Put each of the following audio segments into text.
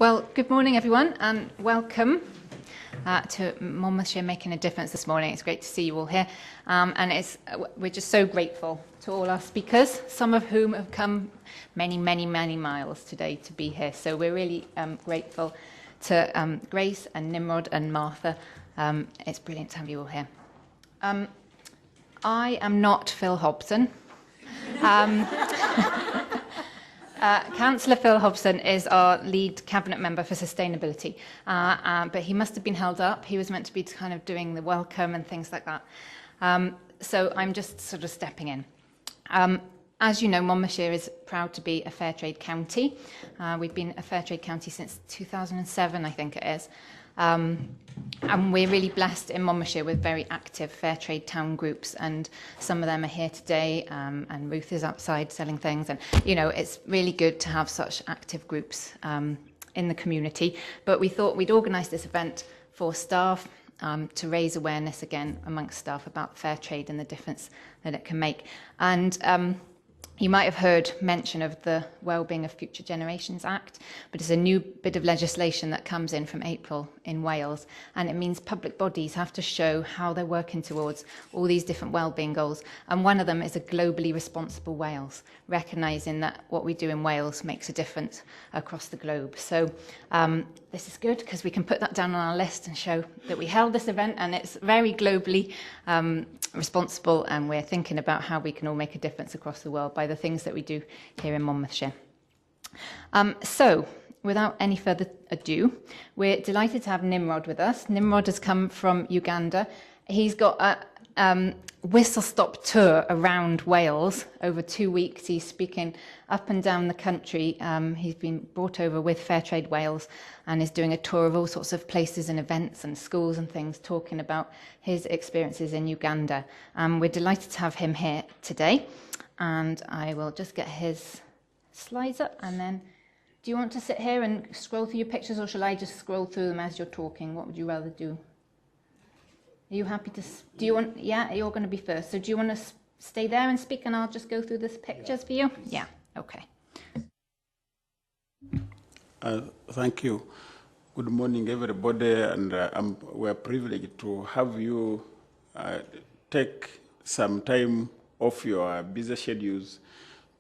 Well, good morning, everyone, and welcome to Monmouthshire Making a Difference this morning. It's great to see you all here, and we're just so grateful to all our speakers, some of whom have come many, many, many miles today to be here. So we're really grateful to Grace and Nimrod and Martha. It's brilliant to have you all here. I am not Phil Hobson. Councillor Phil Hobson is our lead cabinet member for sustainability, but he must have been held up. He was meant to be kind of doing the welcome and things like that. So I'm just sort of stepping in. As you know, Monmouthshire is proud to be a Fairtrade county. We've been a Fairtrade county since 2007, I think it is. And we're really blessed in Monmouthshire with very active Fairtrade town groups, and some of them are here today, and Ruth is outside selling things, and you know, it's really good to have such active groups in the community. But we thought we'd organise this event for staff to raise awareness again amongst staff about Fairtrade and the difference that it can make. And you might have heard mention of the Wellbeing of Future Generations Act, but it's a new bit of legislation that comes in from April in Wales, and it means public bodies have to show how they're working towards all these different wellbeing goals, and one of them is a globally responsible Wales, recognising that what we do in Wales makes a difference across the globe. So this is good because we can put that down on our list and show that we held this event and it's very globally responsible, and we're thinking about how we can all make a difference across the world by the things that we do here in Monmouthshire. So, without any further ado, we're delighted to have Nimrod with us. Nimrod has come from Uganda. He's got a whistle-stop tour around Wales over 2 weeks. He's speaking up and down the country. He's been brought over with Fairtrade Wales and is doing a tour of all sorts of places and events and schools and things, talking about his experiences in Uganda. We're delighted to have him here today. And I will just get his slides up, and then do you want to sit here and scroll through your pictures, or shall I just scroll through them as you're talking? What would you rather do? Are you happy to, do you want, yeah, you're going to be first. So do you want to stay there and speak, and I'll just go through the pictures for you? Yeah, okay. Thank you. Good morning, everybody, and we're privileged to have you take some time off your busy schedules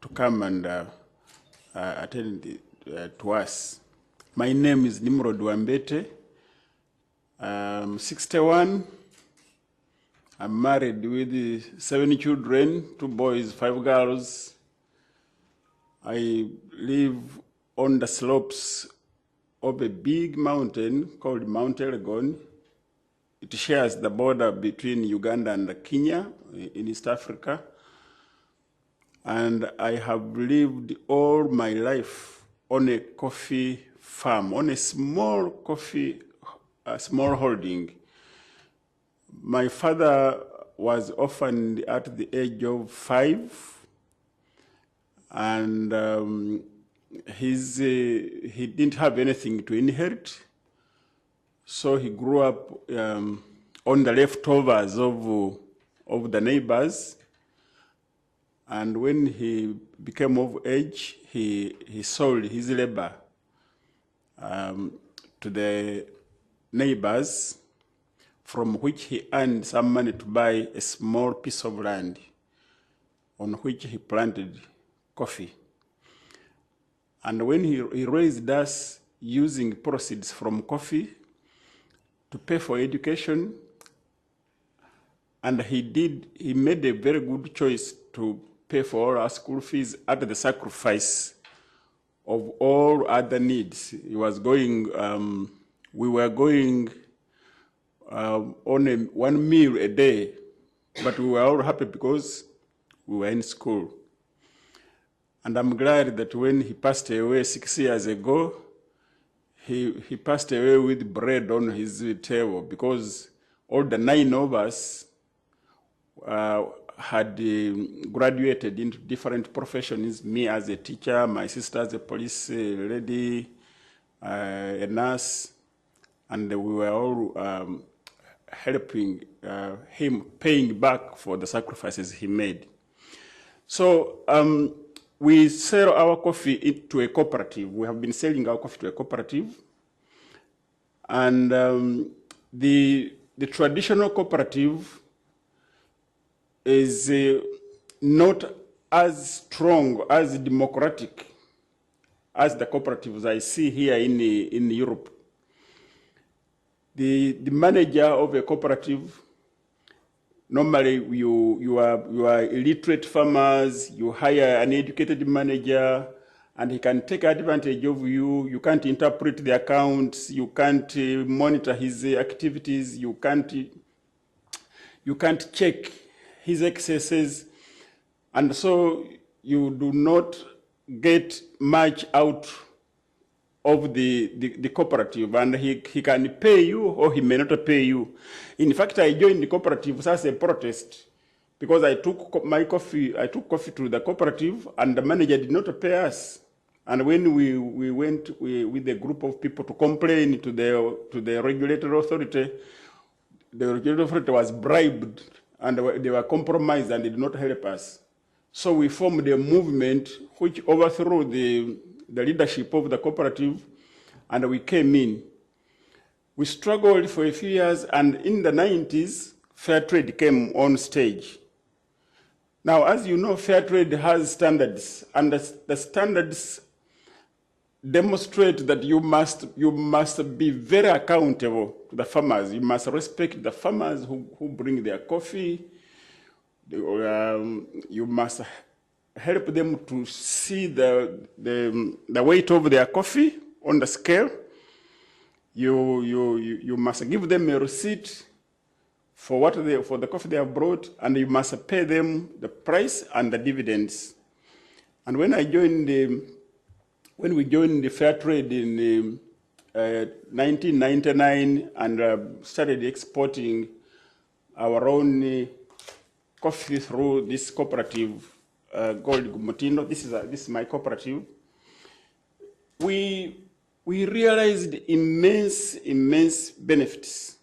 to come and attend to us. My name is Nimrod Wambete. I'm 61. I'm married with 7 children, 2 boys, 5 girls. I live on the slopes of a big mountain called Mount Elgon. It shares the border between Uganda and Kenya in East Africa. And I have lived all my life on a coffee farm, on a small small holding. My father was orphaned at the age of 5, and he didn't have anything to inherit, so he grew up on the leftovers of the neighbors. And when he became of age, he sold his labor to the neighbors, from which he earned some money to buy a small piece of land on which he planted coffee. And when he raised us using proceeds from coffee to pay for education, and he made a very good choice to pay for all our school fees at the sacrifice of all other needs. He was going, we were going on one meal a day, but we were all happy because we were in school. And I'm glad that when he passed away 6 years ago, he passed away with bread on his table, because all the 9 of us had graduated into different professions, me as a teacher, my sister as a police lady, a nurse, and we were all helping him, paying back for the sacrifices he made. So we sell our coffee to a cooperative. We have been selling our coffee to a cooperative. And the traditional cooperative is not as strong, as democratic as the cooperatives I see here in Europe. The manager of a cooperative, normally you are illiterate farmers, you hire an educated manager, and he can take advantage of you. You can't interpret the accounts, you can't monitor his activities, you can't check his excesses, and so you do not get much out of the cooperative, and he can pay you or he may not pay you. In fact, I joined the cooperative as a protest because I took coffee to the cooperative and the manager did not pay us. And when we went with a group of people to complain to the regulatory authority, the regulatory authority was bribed and they were compromised and did not help us. So we formed a movement which overthrew the leadership of the cooperative, and we came in. We struggled for a few years, and in the 90s, Fairtrade came on stage. Now, as you know, Fairtrade has standards, and the standards demonstrate that you must be very accountable to the farmers. You must respect the farmers who bring their coffee. You must help them to see the weight of their coffee on the scale. You must give them a receipt for the coffee they have brought, and you must pay them the price and the dividends. And when we joined the Fairtrade in 1999 and started exporting our own coffee through this cooperative called Gumutindo. This is my cooperative. We realized immense benefits.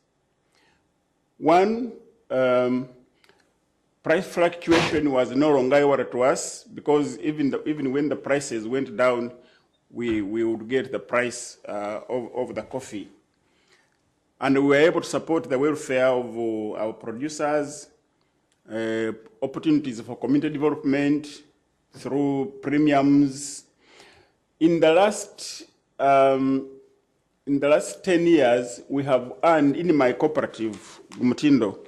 One, price fluctuation was no longer a worry to us, because even when the prices went down, we would get the price of the coffee. And we were able to support the welfare of our producers, opportunities for community development through premiums. In the last 10 years, we have earned, in my cooperative, Gumutindo,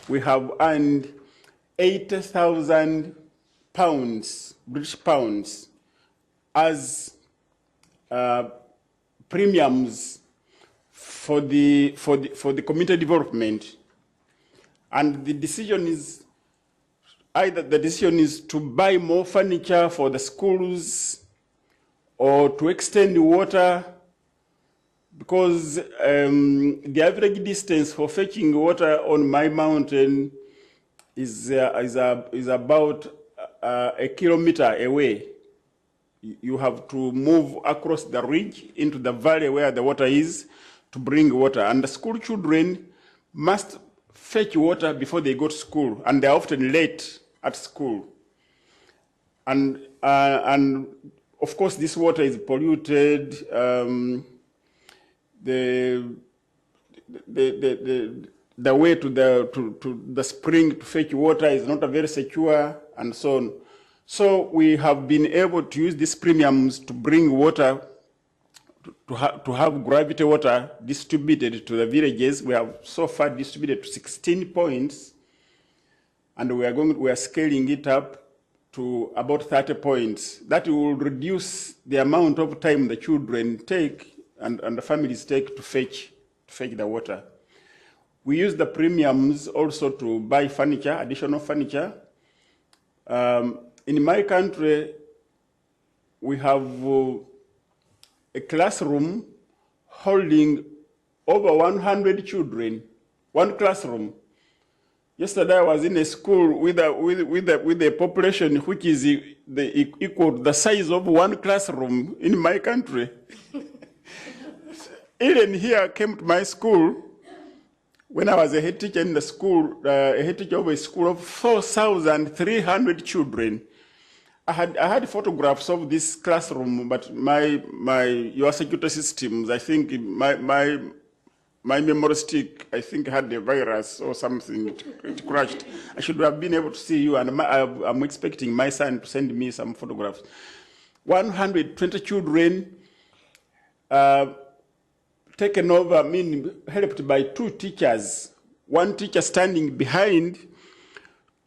we have earned 80,000 pounds, British pounds, as premiums for the community development. And the decision is to buy more furniture for the schools or to extend water, because the average distance for fetching water on my mountain is about a kilometer away. You have to move across the ridge into the valley where the water is to bring water. And the school children must fetch water before they go to school, and they're often late at school. And of course, this water is polluted. The way to the spring to fetch water is not very secure, and so on. So we have been able to use these premiums to bring water, to have gravity water distributed to the villages. We have so far distributed to 16 points, and we are scaling it up to about 30 points. That will reduce the amount of time the children take and the families take to fetch the water. We use the premiums also to buy furniture, additional furniture. In my country, we have a classroom holding over 100 children, one classroom. Yesterday I was in a school with a population which is equal to the size of one classroom in my country. Ellen here came to my school when I was a head teacher in the school, a head teacher of a school of 4,300 children. I had photographs of this classroom, but your security systems, I think my memory stick, I think, had a virus or something. It crashed. I should have been able to see you, and I'm expecting my son to send me some photographs. 120 children taken over, helped by 2 teachers. One teacher standing behind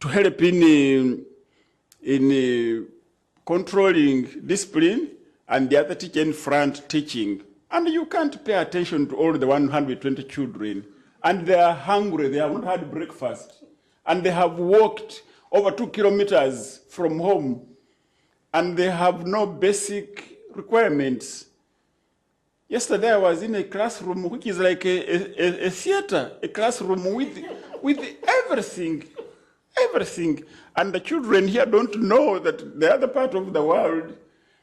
to help in controlling discipline, and the other teacher in front teaching. And you can't pay attention to all the 120 children. And they are hungry, they haven't had breakfast. And they have walked over 2 kilometers from home. And they have no basic requirements. Yesterday I was in a classroom which is like a theater, a classroom with everything. Everything. And the children here don't know that the other part of the world,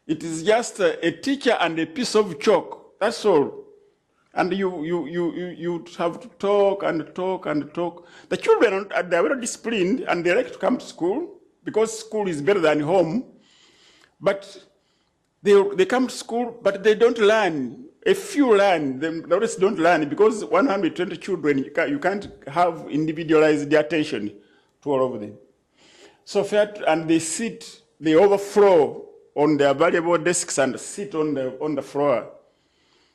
it is just a teacher and a piece of chalk. That's all. And you have to talk and talk and talk. The children, they're very disciplined and they like to come to school because school is better than home. But they come to school, but they don't learn. A few learn, the rest don't learn because 120 children, you can't have individualized attention to all of them. So and they overflow on their valuable desks and sit on the floor.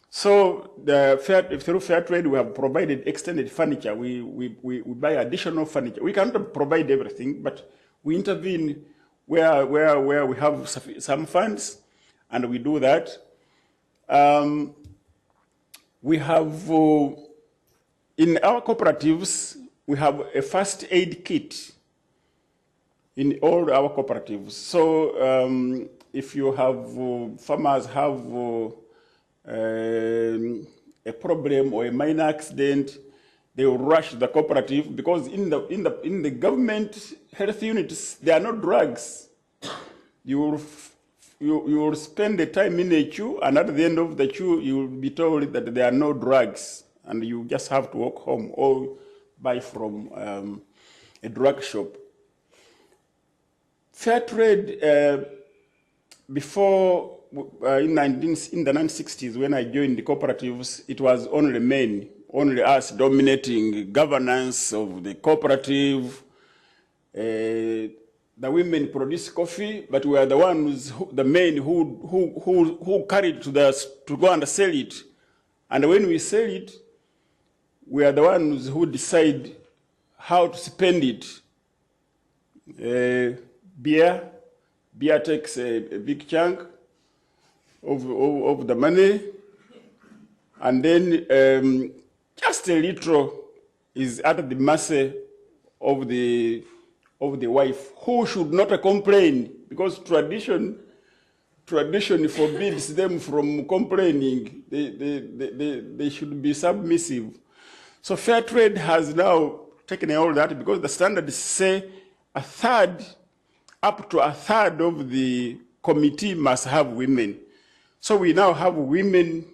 So through Fairtrade, we have provided extended furniture. We buy additional furniture. We can't provide everything, but we intervene where we have some funds, and we do that. We have, in our cooperatives, we have a first aid kit in all our cooperatives. So if you have, farmers have a problem or a minor accident, they will rush the cooperative because in the government health units, there are no drugs. You will spend the time in a queue, and at the end of the queue, you will be told that there are no drugs, and you just have to walk home or buy from a drug shop. Fairtrade, before in the 1960s, when I joined the cooperatives, it was only men, only us dominating governance of the cooperative. The women produce coffee, but we are the ones, the men who carry it to go and sell it. And when we sell it, we are the ones who decide how to spend it. Beer takes a big chunk of the money, and then just a little is at the mercy of the wife, who should not complain, because tradition forbids them from complaining. They should be submissive. So Fairtrade has now taken all that, because the standards say up to a third of the committee must have women. So we now have women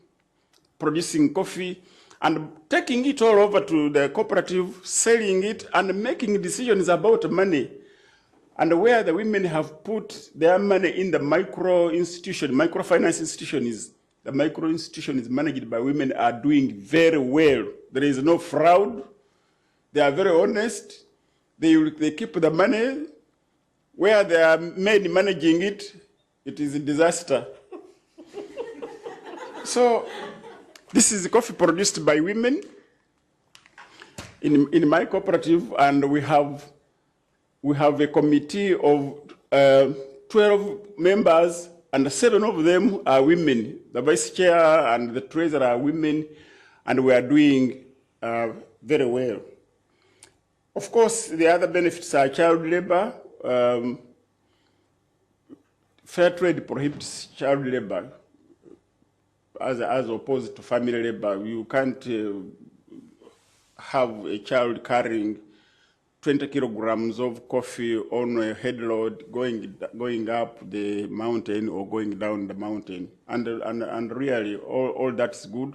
producing coffee and taking it all over to the cooperative, selling it, and making decisions about money. And where the women have put their money in the microfinance institutions, the micro institutions managed by women are doing very well. There is no fraud. They are very honest. They keep the money. Where there are men managing it, it is a disaster. So this is coffee produced by women in my cooperative, and we have a committee of 12 members, and 7 of them are women. The vice chair and the treasurer are women, and we are doing very well. Of course, the other benefits are child labor. Fairtrade prohibits child labor as opposed to family labor. You can't have a child carrying 20 kilograms of coffee on a head load going up the mountain or going down the mountain. And really, all that's good.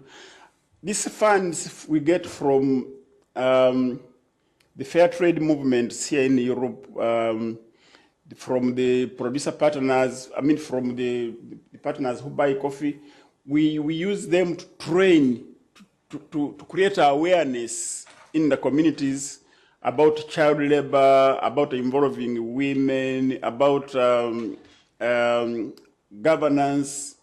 These funds we get from the fair trade movements here in Europe, from the producer partners, from the partners who buy coffee, we use them to train, to create awareness in the communities about child labor, about involving women, about governance,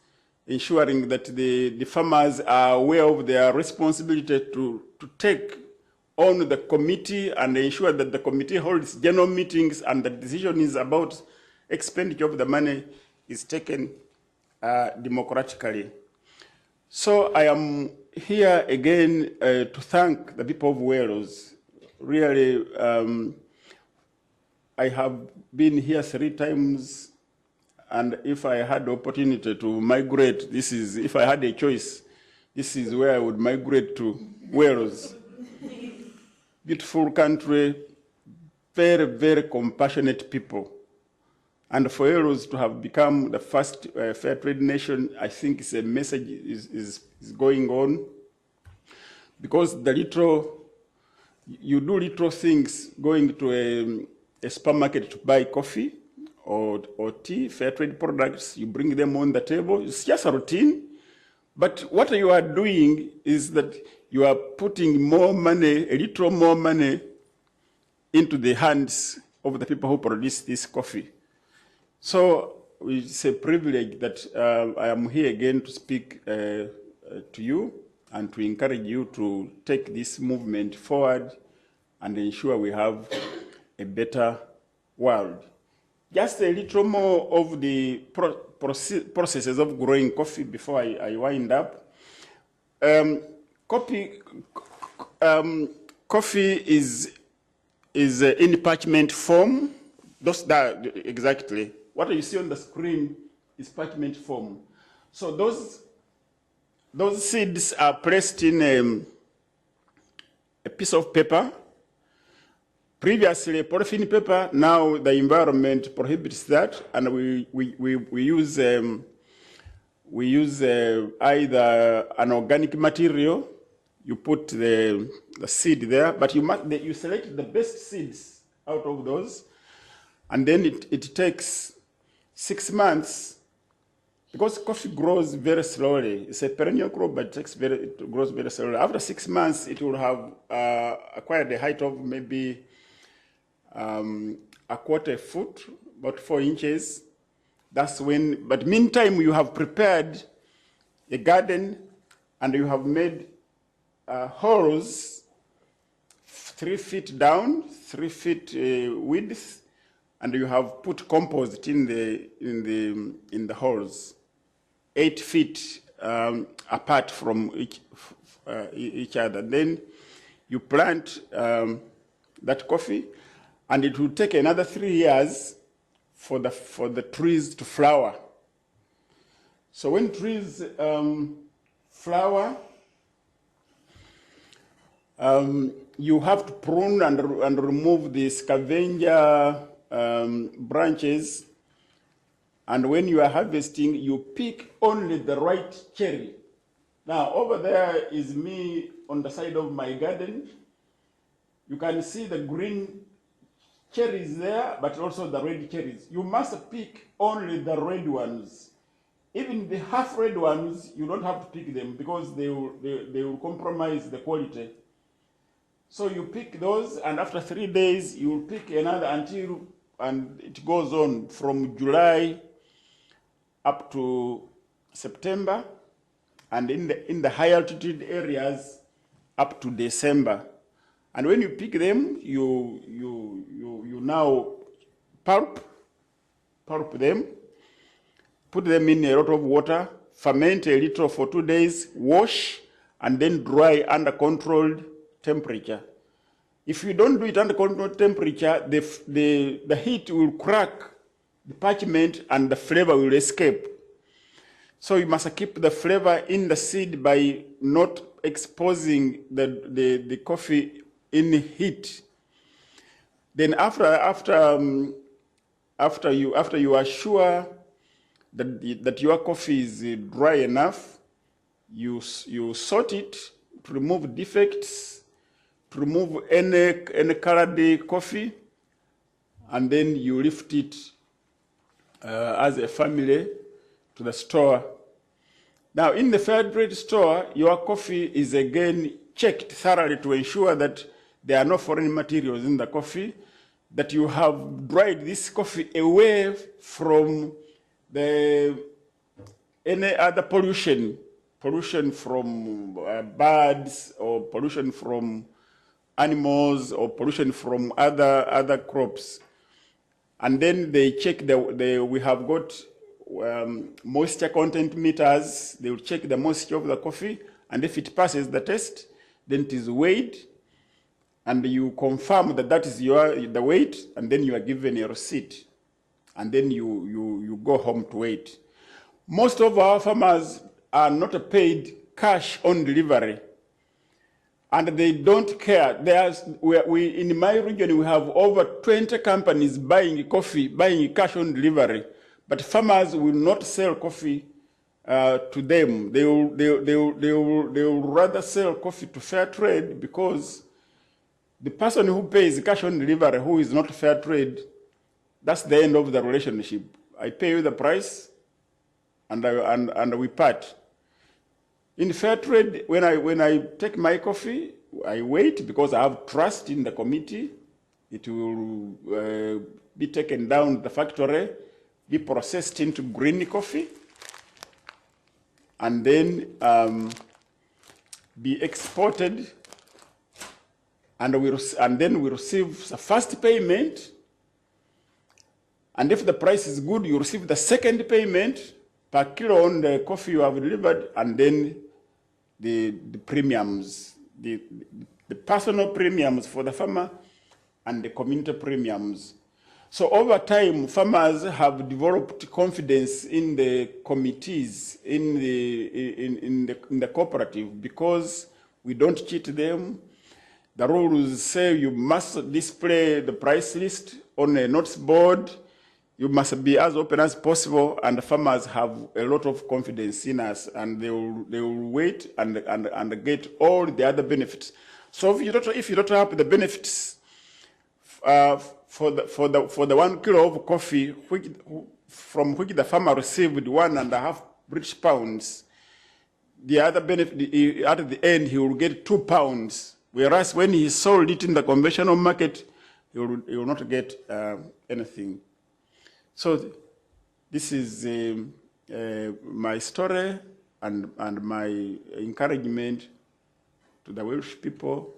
ensuring that the farmers are aware of their responsibility to take on the committee and ensure that the committee holds general meetings and the decision is about expenditure of the money is taken democratically. So I am here again to thank the people of Wales. Really, I have been here 3 times, and if I had the opportunity to migrate, if I had a choice, this is where I would migrate to, Wales. Beautiful country, very, very compassionate people. And for Wales to have become the first fair trade nation, I think it's a message is going on. Because you do little things, going to a supermarket to buy coffee or tea, fair trade products, you bring them on the table. It's just a routine. But what you are doing is that you are putting more money, a little more money, into the hands of the people who produce this coffee. So it's a privilege that I am here again to speak to you and to encourage you to take this movement forward and ensure we have a better world. Just a little more of the processes of growing coffee before I wind up. Coffee is in parchment form. That exactly. What you see on the screen is parchment form. So those seeds are placed in a piece of paper. Previously, polythene paper. Now the environment prohibits that, and we use either an organic material. You put the seed there, but you select the best seeds out of those, and then it takes 6 months. Because coffee grows very slowly. It's a perennial crop, but it grows very slowly. After 6 months, it will have acquired a height of maybe a quarter foot, about 4 inches. That's when, but meantime, you have prepared a garden and you have made holes 3 feet down, 3 feet width, and you have put compost in the holes, 8 feet apart from each other. Then you plant that coffee, and it will take another 3 years for the trees to flower. So when trees flower, you have to prune and remove the scavenger branches. And when you are harvesting, you pick only the right cherry. Now, over there is me on the side of my garden. You can see the green cherries there, but also the red cherries. You must pick only the red ones. Even the half red ones, you don't have to pick them because they will compromise the quality. So you pick those, and after 3 days, you will pick another and it goes on from July up to September, and in the high altitude areas up to December. And when you pick them, you now pulp them, put them in a lot of water, ferment a little for 2 days, wash, and then dry under controlled temperature. If you don't do it under controlled temperature, the heat will crack the parchment and the flavor will escape. So you must keep the flavor in the seed by not exposing the coffee in heat. Then after you are sure that your coffee is dry enough, you sort it to remove defects, to remove any colored coffee, and then you lift it as a family to the store. Now, in the Fairtrade store, your coffee is again checked thoroughly to ensure that there are no foreign materials in the coffee, that you have dried this coffee away from any other pollution from birds, or pollution from animals, or pollution from other crops. And then they check we have got moisture content meters. They will check the moisture of the coffee, and if it passes the test, then it is weighed, and you confirm that that is the weight, and then you are given a receipt, and then you go home to wait. Most of our farmers are not paid cash on delivery, and they don't care. In my region, we have over 20 companies buying cash on delivery, but farmers will not sell coffee to them. They will rather sell coffee to Fairtrade, because the person who pays cash on delivery, who is not Fairtrade, that's the end of the relationship. I pay you the price, and we part. In Fairtrade, when I take my coffee, I wait, because I have trust in the committee. It will be taken down to the factory, be processed into green coffee, and then be exported. And then we receive the first payment. And if the price is good, you receive the second payment per kilo on the coffee you have delivered, and then the premiums, the personal premiums for the farmer, and the community premiums. So over time, farmers have developed confidence in the committees, in the cooperative, because we don't cheat them. The rules say you must display the price list on a notice board. You must be as open as possible, and the farmers have a lot of confidence in us, and they will wait and get all the other benefits. So if you don't have the benefits for the 1 kilo of coffee, from which the farmer received £1.5 British, the other benefit, at the end he will get £2. Whereas when he sold it in the conventional market, he will not get anything. So this is my story and my encouragement to the Welsh people,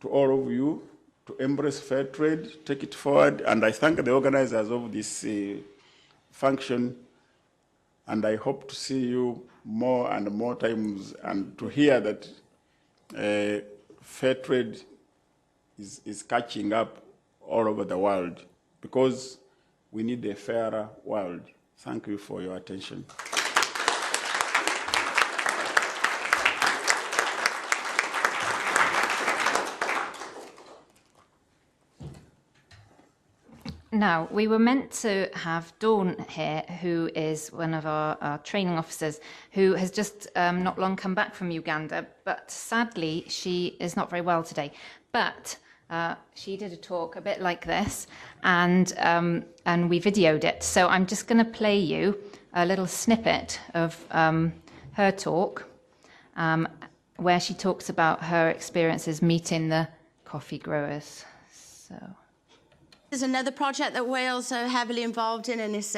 to all of you, to embrace fair trade, take it forward. And I thank the organizers of this function. And I hope to see you more and more times, and to hear that fair trade is catching up all over the world, because we need a fairer world. Thank you for your attention. Now, we were meant to have Dawn here, who is one of our training officers, who has just not long come back from Uganda, but sadly she is not very well today. But she did a talk a bit like this, and we videoed it. So I'm just going to play you a little snippet of her talk, where she talks about her experiences meeting the coffee growers. So. There's another project that Wales are heavily involved in, and it's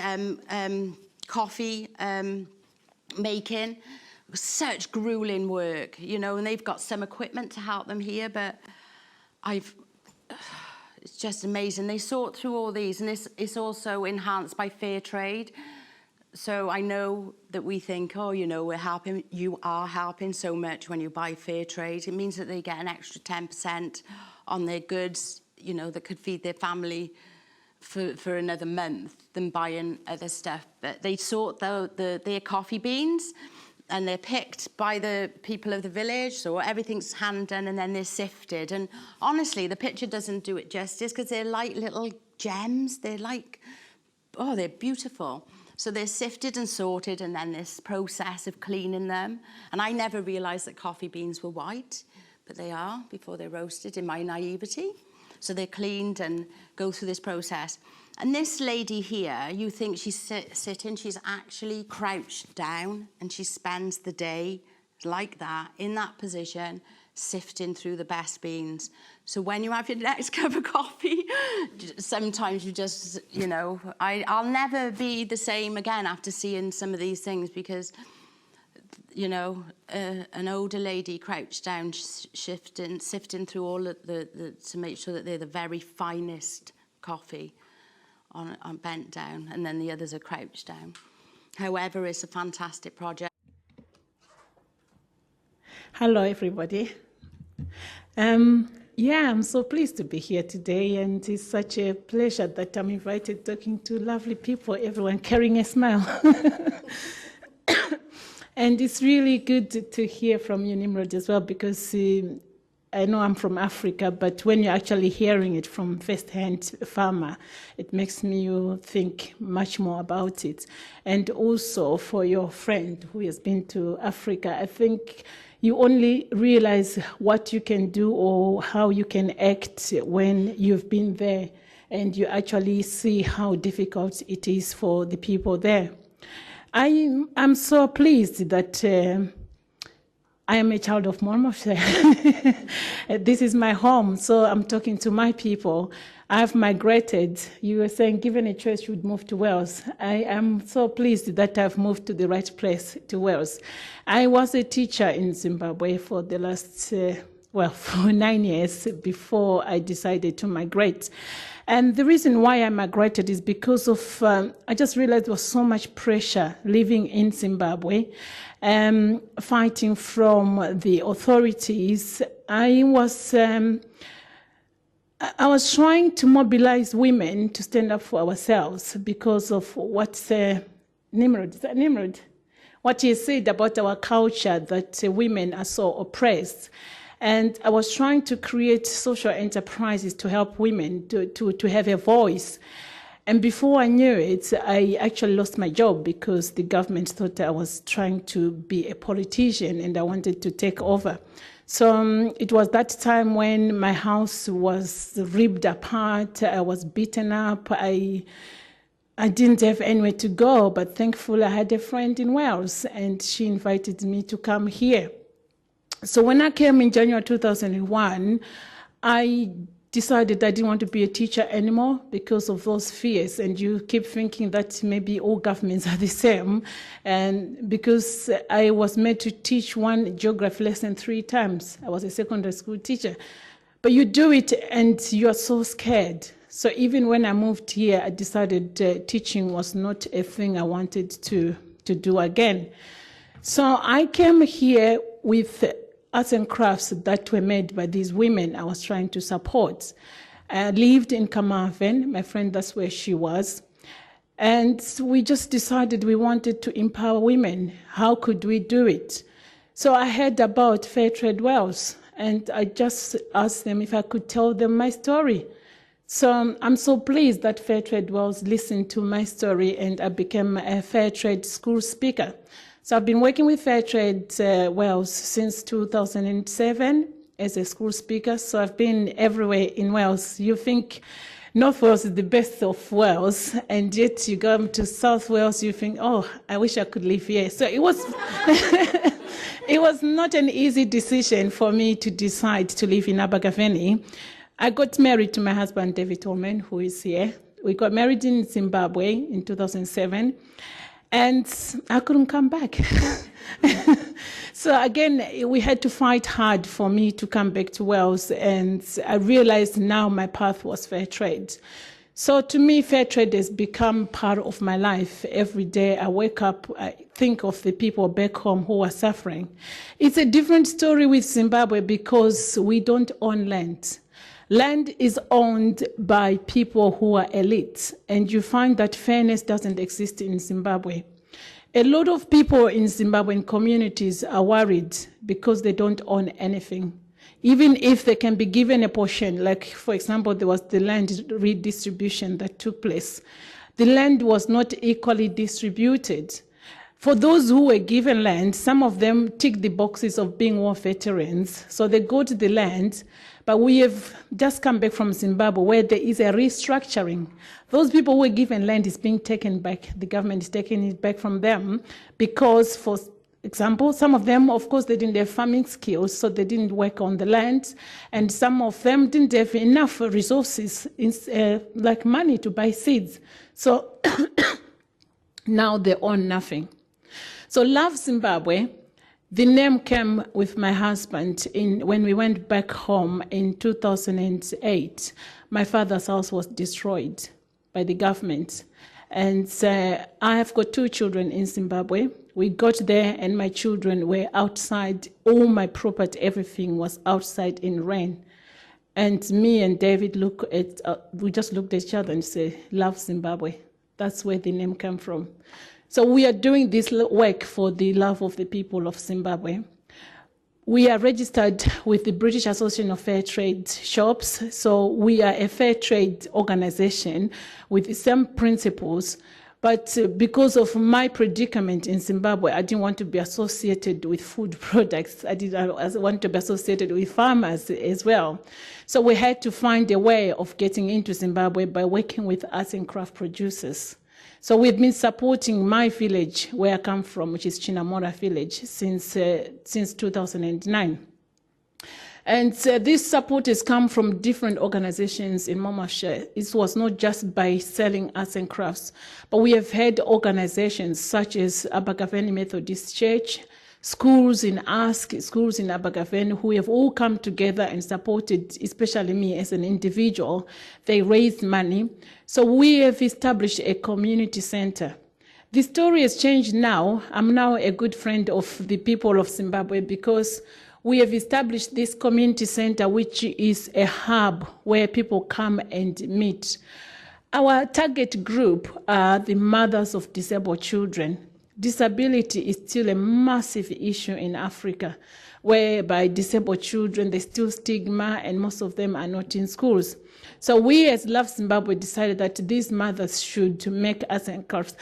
coffee making. Such grueling work, you know, and they've got some equipment to help them here, but it's just amazing. They sort through all these, and it's also enhanced by Fairtrade. So I know that we think, oh, you know, we're helping. You are helping so much when you buy Fairtrade. It means that they get an extra 10% on their goods, you know, that could feed their family for another month than buying other stuff. But they sort their coffee beans, and they're picked by the people of the village, so everything's hand done, and then they're sifted. And honestly, the picture doesn't do it justice, because they're like little gems. They're like, oh, they're beautiful. So they're sifted and sorted, and then this process of cleaning them. And I never realised that coffee beans were white, but they are before they're roasted, in my naivety. So they're cleaned and go through this process. And this lady here, you think she's sitting, she's actually crouched down, and she spends the day like that, in that position, sifting through the best beans. So when you have your next cup of coffee, sometimes you just, you know, I'll never be the same again after seeing some of these things, because, you know, an older lady crouched down, sifting through all of to make sure that they're the very finest coffee on bent down, and then the others are crouched down. However, it's a fantastic project. Hello, everybody. Yeah, I'm so pleased to be here today, and it's such a pleasure that I'm invited talking to lovely people, everyone carrying a smile. And it's really good to hear from you, Nimrod, as well, because I know I'm from Africa, but when you're actually hearing it from first-hand farmer, it makes me think much more about it. And also for your friend who has been to Africa, I think you only realize what you can do or how you can act when you've been there, and you actually see how difficult it is for the people there. I'm so pleased that I am a child of Monmouthshire. This is my home, so I'm talking to my people. I've migrated. You were saying, given a choice, you would move to Wales. I am so pleased that I've moved to the right place, to Wales. I was a teacher in Zimbabwe for the last, for 9 years before I decided to migrate. And the reason why I migrated is because of, I just realized there was so much pressure living in Zimbabwe, fighting from the authorities. I was trying to mobilize women to stand up for ourselves because of what Nimrod, is that Nimrod? What he said about our culture, that women are so oppressed. And I was trying to create social enterprises to help women to have a voice. And before I knew it, I actually lost my job because the government thought I was trying to be a politician and I wanted to take over. So it was that time when my house was ripped apart, I was beaten up, I didn't have anywhere to go, but thankfully I had a friend in Wales and she invited me to come here. So when I came in January 2001, I decided I didn't want to be a teacher anymore because of those fears. And you keep thinking that maybe all governments are the same. And because I was made to teach one geography lesson 3 times, I was a secondary school teacher. But you do it and you are so scared. So even when I moved here, I decided teaching was not a thing I wanted to do again. So I came here with arts and crafts that were made by these women I was trying to support. I lived in Carmarthen, my friend, that's where she was. And we just decided we wanted to empower women. How could we do it? So I heard about Fairtrade Wales, and I just asked them if I could tell them my story. So I'm so pleased that Fairtrade Wales listened to my story and I became a Fairtrade school speaker. So I've been working with Fairtrade Wales since 2007 as a school speaker. So I've been everywhere in Wales. You think North Wales is the best of Wales, and yet you go to South Wales, you think, oh, I wish I could live here. So it was, it was not an easy decision for me to decide to live in Abergavenny. I got married to my husband, David Tolman, who is here. We got married in Zimbabwe in 2007. And I couldn't come back. So again, we had to fight hard for me to come back to Wales. And I realized now my path was fair trade. So to me, fair trade has become part of my life. Every day I wake up, I think of the people back home who are suffering. It's a different story with Zimbabwe because we don't own land. Land is owned by people who are elite, and you find that fairness doesn't exist in Zimbabwe. A lot of people in Zimbabwean communities are worried because they don't own anything. Even if they can be given a portion, like, for example, there was the land redistribution that took place. The land was not equally distributed. For those who were given land, some of them ticked the boxes of being war veterans. So they got the land, but we have just come back from Zimbabwe where there is a restructuring. Those people who were given land is being taken back. The government is taking it back from them because, for example, some of them, of course, they didn't have farming skills, so they didn't work on the land. And some of them didn't have enough resources, like money to buy seeds. So now they own nothing. So Love Zimbabwe, the name came with my husband when we went back home in 2008. My father's house was destroyed by the government. And I have got 2 children in Zimbabwe. We got there and my children were outside. All my property, everything was outside in rain. And me and David we just looked at each other and said, Love Zimbabwe. That's where the name came from. So we are doing this work for the love of the people of Zimbabwe. We are registered with the British Association of Fairtrade Shops. So we are a fair trade organization with the same principles. But because of my predicament in Zimbabwe, I didn't want to be associated with food products. I want to be associated with farmers as well. So we had to find a way of getting into Zimbabwe by working with arts and craft producers. So we've been supporting my village, where I come from, which is Chinamora village, since 2009. And this support has come from different organizations in Momashe. It was not just by selling arts and crafts, but we have had organizations such as Abagaveni Methodist Church, schools in Ask, schools in Abagaveni, who have all come together and supported, especially me as an individual. They raised money. So we have established a community center. The story has changed now. I'm now a good friend of the people of Zimbabwe because we have established this community center, which is a hub where people come and meet. Our target group are the mothers of disabled children. Disability is still a massive issue in Africa, whereby disabled children, there's still stigma and most of them are not in schools. So we as Love Zimbabwe decided that these mothers should make arts and crafts.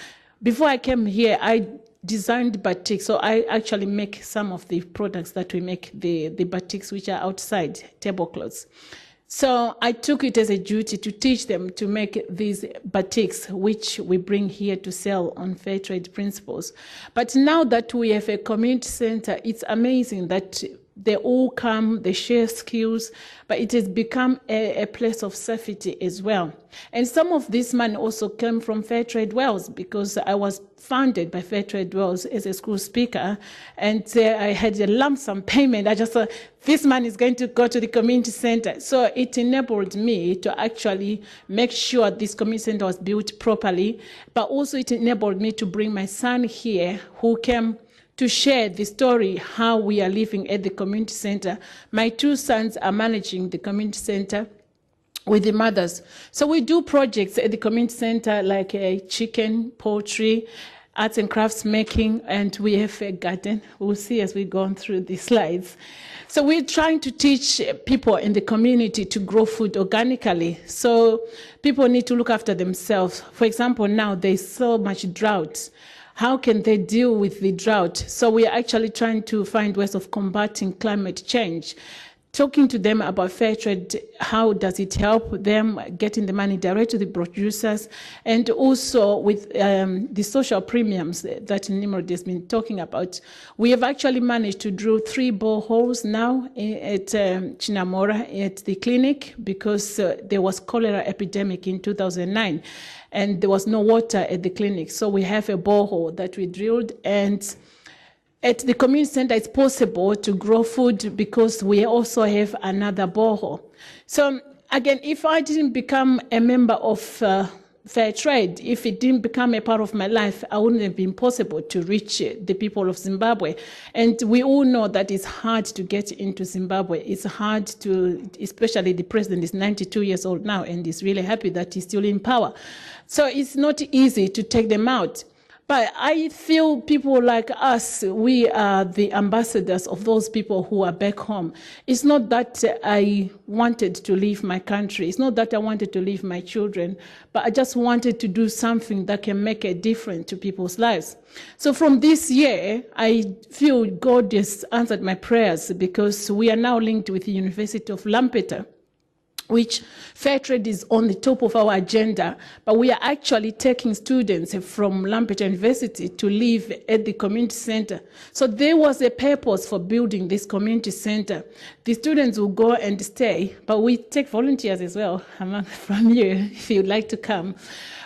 Before I came here, I designed batik. So I actually make some of the products that we make, the batiks, which are outside, tablecloths. So I took it as a duty to teach them to make these batiks, which we bring here to sell on fair trade principles. But now that we have a community center, it's amazing that they all come, they share skills, but it has become a place of safety as well. And some of this money also came from Fairtrade Wales, because I was funded by Fairtrade Wales as a school speaker, and I had a lump sum payment. I just thought, this money is going to go to the community center. So it enabled me to actually make sure this community center was built properly, but also it enabled me to bring my son here, who came to share the story, how we are living at the community center. My 2 sons are managing the community center with the mothers. So we do projects at the community center like chicken, poultry, arts and crafts making, and we have a garden. We'll see as we go on through the slides. So we're trying to teach people in the community to grow food organically. So people need to look after themselves. For example, now there's so much drought. How can they deal with the drought? So we are actually trying to find ways of combating climate change. Talking to them about fair trade, how does it help them getting the money direct to the producers, and also with the social premiums that Nimrod has been talking about. We have actually managed to drill 3 boreholes now at Chinamora at the clinic, because there was cholera epidemic in 2009 and there was no water at the clinic. So we have a borehole that we drilled, and at the community center, it's possible to grow food because we also have another borehole. So again, if I didn't become a member of fair trade, if it didn't become a part of my life, I wouldn't have been possible to reach the people of Zimbabwe. And we all know that it's hard to get into Zimbabwe. It's hard to, especially the president is 92 years old now and is really happy that he's still in power. So it's not easy to take them out. But I feel people like us, we are the ambassadors of those people who are back home. It's not that I wanted to leave my country. It's not that I wanted to leave my children, but I just wanted to do something that can make a difference to people's lives. So from this year, I feel God has answered my prayers because we are now linked with the University of Lampeter, which Fairtrade is on the top of our agenda, but we are actually taking students from Lampeter University to live at the community center. So there was a purpose for building this community center. The students will go and stay, but we take volunteers as well from you if you'd like to come.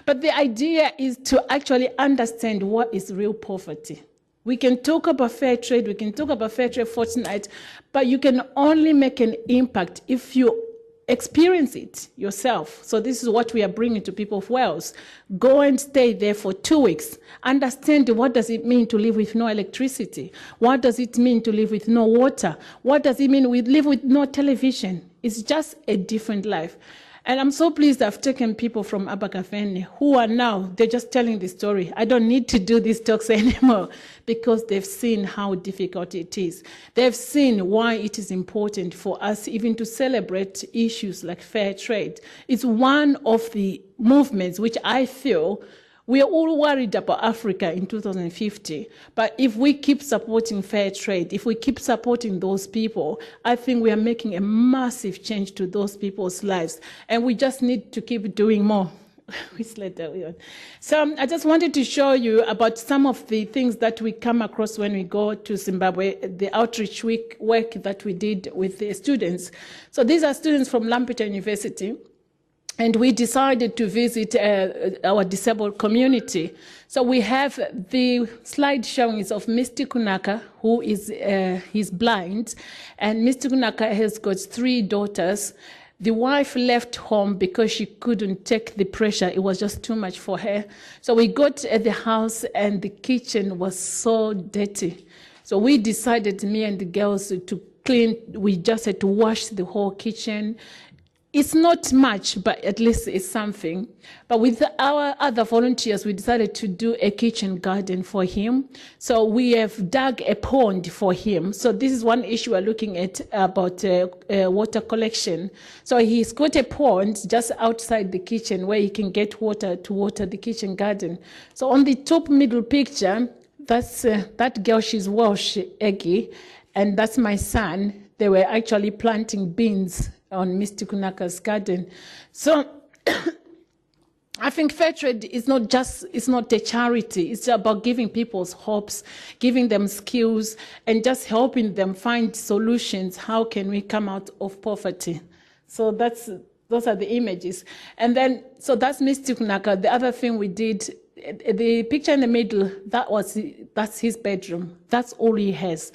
But the idea is to actually understand what is real poverty. We can talk about fair trade, we can talk about Fairtrade Fortnight, but you can only make an impact if you experience it yourself. So this is what we are bringing to people of Wales. Go and stay there for 2 weeks. Understand what does it mean to live with no electricity? What does it mean to live with no water? What does it mean we live with no television? It's just a different life. And I'm so pleased I've taken people from Abakafene who are now, they're just telling the story. I don't need to do these talks anymore because they've seen how difficult it is. They've seen why it is important for us even to celebrate issues like fair trade. It's one of the movements which I feel we are all worried about Africa in 2050, but if we keep supporting fair trade, if we keep supporting those people, I think we are making a massive change to those people's lives, and we just need to keep doing more. So I just wanted to show you about some of the things that we come across when we go to Zimbabwe, the outreach work that we did with the students. So these are students from Lampeter University. And we decided to visit our disabled community. So we have the slide showing is of Mr. Kunaka, who is he's blind. And Mr. Kunaka has got 3 daughters. The wife left home because she couldn't take the pressure. It was just too much for her. So we got at the house and the kitchen was so dirty. So we decided, me and the girls, to clean. We just had to wash the whole kitchen. It's not much, but at least it's something. But with our other volunteers, we decided to do a kitchen garden for him. So we have dug a pond for him. So this is one issue we're looking at about water collection. So he's got a pond just outside the kitchen where he can get water to water the kitchen garden. So on the top middle picture, that's that girl, she's Welsh, Eggy, and that's my son. They were actually planting beans on Mr. Kunaka's garden. So I think Fairtrade is it's not a charity. It's about giving people hopes, giving them skills, and just helping them find solutions. How can we come out of poverty? So those are the images. And then, so that's Mr. Kunaka. The other thing we did, the picture in the middle, that's his bedroom. That's all he has.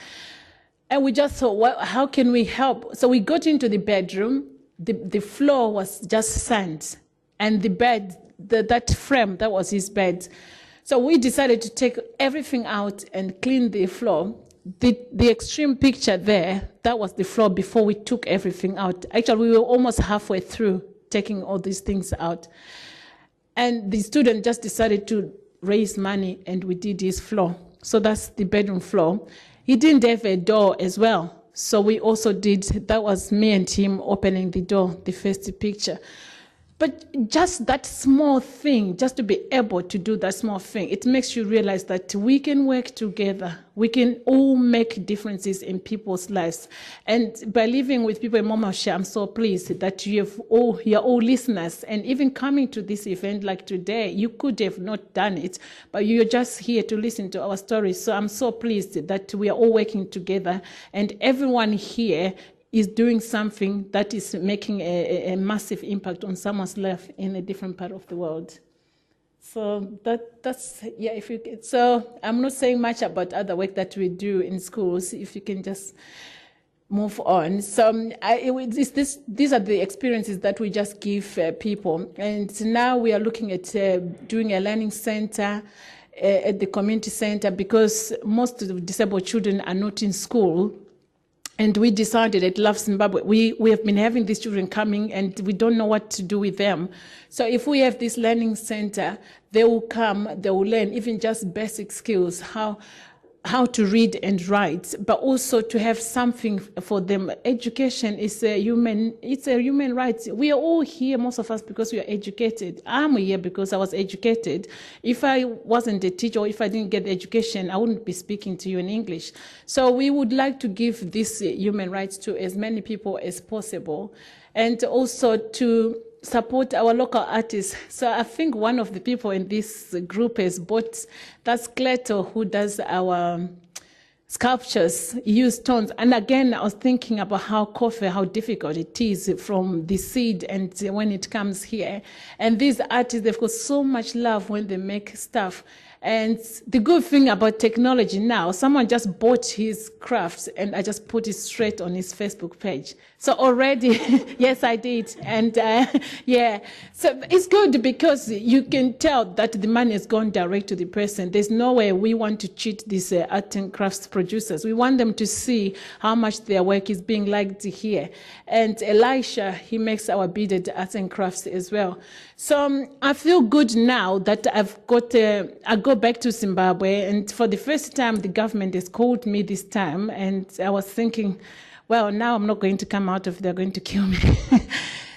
And we just thought, well, how can we help? So we got into the bedroom. The floor was just sand. And the bed, that frame, that was his bed. So we decided to take everything out and clean the floor. The extreme picture there, that was the floor before we took everything out. Actually, we were almost halfway through taking all these things out. And the student just decided to raise money, and we did his floor. So that's the bedroom floor. He didn't have a door as well. So we also did, that was me and him opening the door, the first picture. But just that small thing, just to be able to do that small thing, it makes you realize that we can work together. We can all make differences in people's lives. And by living with people in Momasha, I'm so pleased that you're all listeners. And even coming to this event like today, you could have not done it, but you're just here to listen to our stories. So I'm so pleased that we are all working together, and everyone here is doing something that is making a massive impact on someone's life in a different part of the world. So that's, yeah, if you can. So I'm not saying much about other work that we do in schools, if you can just move on. So these are the experiences that we just give people. And now we are looking at doing a learning center at the community center, because most of the disabled children are not in school. And we decided at Love Zimbabwe, we have been having these children coming and we don't know what to do with them. So if we have this learning center, they will come, they will learn even just basic skills, how to read and write, but also to have something for them. Education is a human right. We are all here, most of us, because we are educated. I'm here because I was educated. If I wasn't a teacher or if I didn't get the education, I wouldn't be speaking to you in English. So we would like to give these human rights to as many people as possible, and also to support our local artists. So I think one of the people in this group has bought, that's Cleto, who does our sculptures, use stones. And again, I was thinking about how coffee, how difficult it is from the seed and when it comes here. And these artists, they've got so much love when they make stuff. And the good thing about technology now, someone just bought his crafts and I just put it straight on his Facebook page. So already, yes, I did. And yeah, so it's good because you can tell that the money has gone direct to the person. There's no way we want to cheat these art and crafts producers. We want them to see how much their work is being liked here. And Elisha, he makes our beaded arts and crafts as well. So I feel good now that I've got, I go back to Zimbabwe, and for the first time, the government has called me this time, and I was thinking, well, now I'm not going to come out of, they're going to kill me.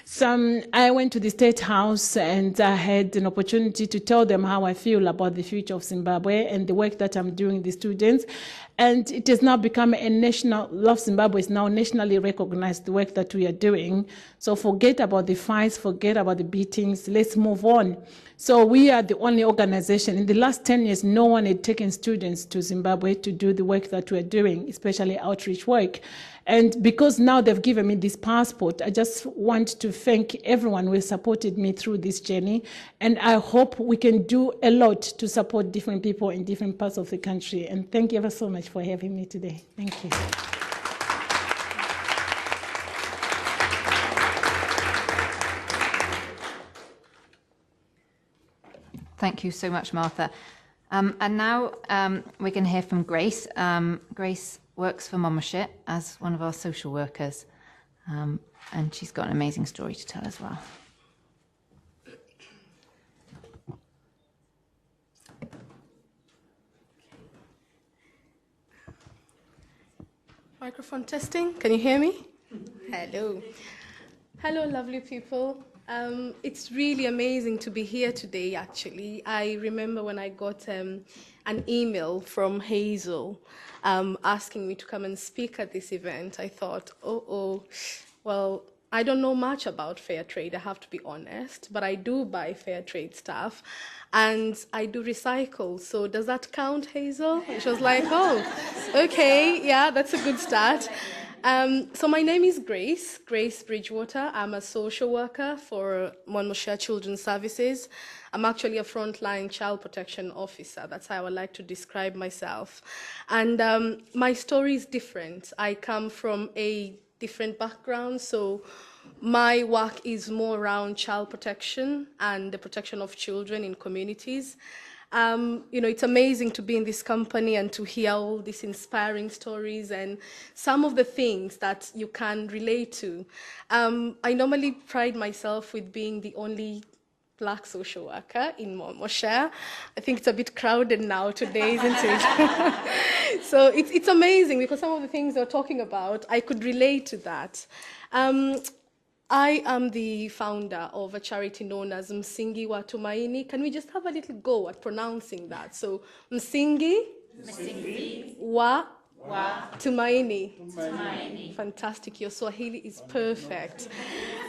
So I went to the State House and I had an opportunity to tell them how I feel about the future of Zimbabwe and the work that I'm doing with the students. And it has now become a national, Love Zimbabwe is now nationally recognized, the work that we are doing. So forget about the fights, forget about the beatings, let's move on. So we are the only organization. In the last 10 years, no one had taken students to Zimbabwe to do the work that we're doing, especially outreach work. And because now they've given me this passport, I just want to thank everyone who has supported me through this journey. And I hope we can do a lot to support different people in different parts of the country. And thank you ever so much for having me today. Thank you. Thank you so much, Martha. And now we can hear from Grace. Grace works for Monmouthshire as one of our social workers, and she's got an amazing story to tell as well. Microphone testing, can you hear me? Hello. Hello, lovely people. It's really amazing to be here today, actually. I remember when I got an email from Hazel asking me to come and speak at this event. I thought, well, I don't know much about Fairtrade, I have to be honest, but I do buy Fairtrade stuff and I do recycle. So does that count, Hazel? And she was like, oh, okay, yeah, that's a good start. So my name is Grace Bridgewater. I'm a social worker for Monmouthshire Children's Services. I'm actually a frontline child protection officer. That's how I would like to describe myself. And my story is different. I come from a different background, so my work is more around child protection and the protection of children in communities. You know, it's amazing to be in this company and to hear all these inspiring stories and some of the things that you can relate to. I normally pride myself with being the only Black social worker in Monmouthshire. I think it's a bit crowded now today, isn't it? So it's amazing because some of the things they're talking about, I could relate to that. I am the founder of a charity known as Msingi wa Tumaini. Can we just have a little go at pronouncing that? So Msingi wa Tumaini. Fantastic. Your Swahili is perfect.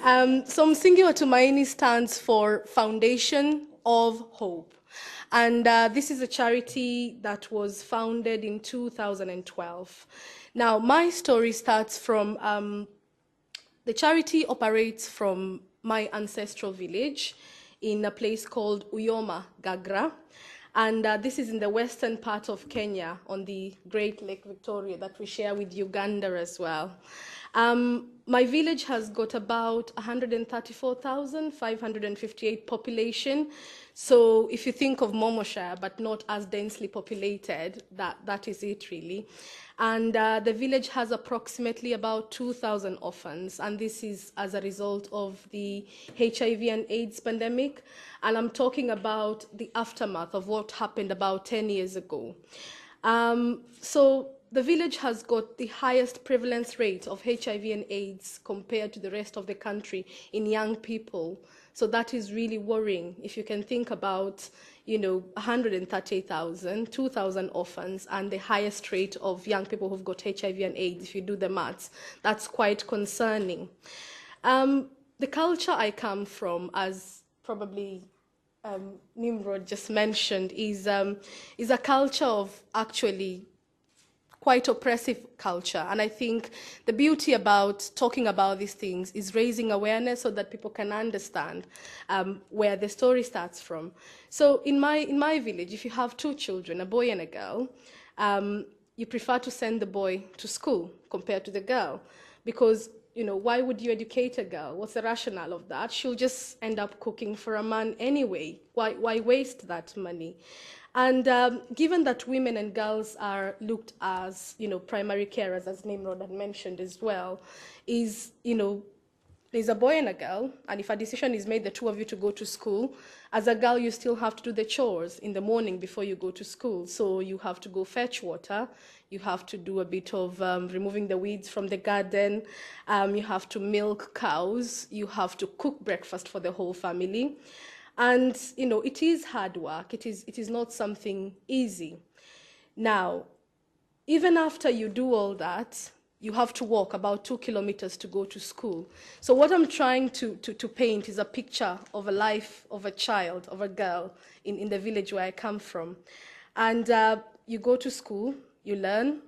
So Msingi wa Tumaini stands for Foundation of Hope. And this is a charity that was founded in 2012. Now, my story starts from the charity operates from my ancestral village in a place called Uyoma, Gagra. And this is in the western part of Kenya on the Great Lake Victoria that we share with Uganda as well. My village has got about 134,558 population. So if you think of Momoshire, but not as densely populated, that is it really. And the village has approximately about 2,000 orphans, and this is as a result of the HIV and AIDS pandemic. And I'm talking about the aftermath of what happened about 10 years ago. So the village has got the highest prevalence rate of HIV and AIDS compared to the rest of the country in young people. So that is really worrying. If you can think about, 130,000, 2,000 orphans, and the highest rate of young people who've got HIV and AIDS, if you do the maths, that's quite concerning. The culture I come from, as probably Nimrod just mentioned, is a culture of actually quite oppressive culture. And I think the beauty about talking about these things is raising awareness so that people can understand where the story starts from. So in my village, if you have two children, a boy and a girl, you prefer to send the boy to school compared to the girl, because why would you educate a girl? What's the rationale of that? She'll just end up cooking for a man anyway. Why waste that money? And given that women and girls are looked as, primary carers, as Nimrod had mentioned as well, is, there's a boy and a girl, and if a decision is made, the two of you to go to school, as a girl, you still have to do the chores in the morning before you go to school. So you have to go fetch water, you have to do a bit of removing the weeds from the garden, you have to milk cows, you have to cook breakfast for the whole family. And, it is hard work. It is not something easy. Now, even after you do all that, you have to walk about 2 kilometers to go to school. So what I'm trying to paint is a picture of a life of a child, of a girl in the village where I come from. And you go to school, you learn,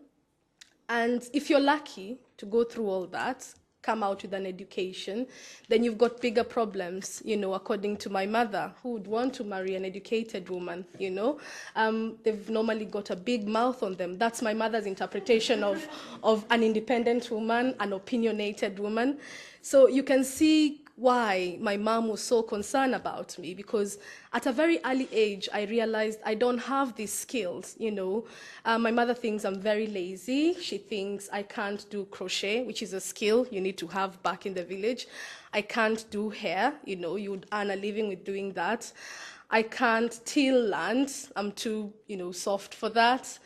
and if you're lucky to go through all that, come out with an education, then you've got bigger problems, according to my mother, who would want to marry an educated woman, They've normally got a big mouth on them. That's my mother's interpretation of an independent woman, an opinionated woman. So you can see why my mom was so concerned about me, because at a very early age, I realized I don't have these skills, My mother thinks I'm very lazy. She thinks I can't do crochet, which is a skill you need to have back in the village. I can't do hair, you would earn a living with doing that. I can't till land. I'm too, soft for that.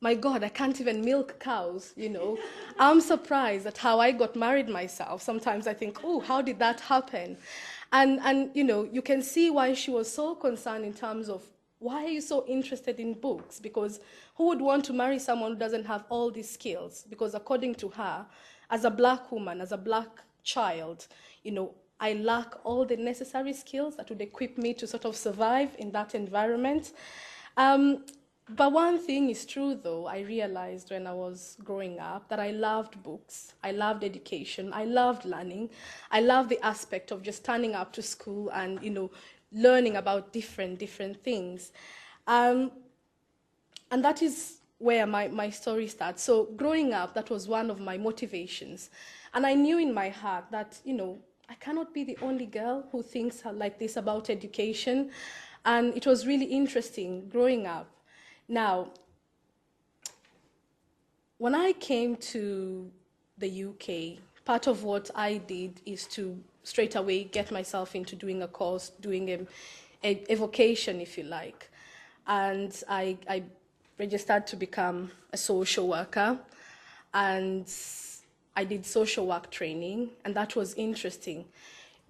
My God, I can't even milk cows, I'm surprised at how I got married myself. Sometimes I think, oh, how did that happen? And you can see why she was so concerned in terms of, why are you so interested in books? Because who would want to marry someone who doesn't have all these skills? Because according to her, as a Black woman, as a Black child, I lack all the necessary skills that would equip me to sort of survive in that environment. But one thing is true, though. I realized when I was growing up that I loved books, I loved education, I loved learning, I loved the aspect of just turning up to school and, learning about different things. And that is where my story starts. So growing up, that was one of my motivations. And I knew in my heart that, I cannot be the only girl who thinks like this about education. And it was really interesting growing up. Now, when I came to the UK, part of what I did is to straight away get myself into doing a course, doing a vocation, if you like. And I registered to become a social worker, and I did social work training, and that was interesting.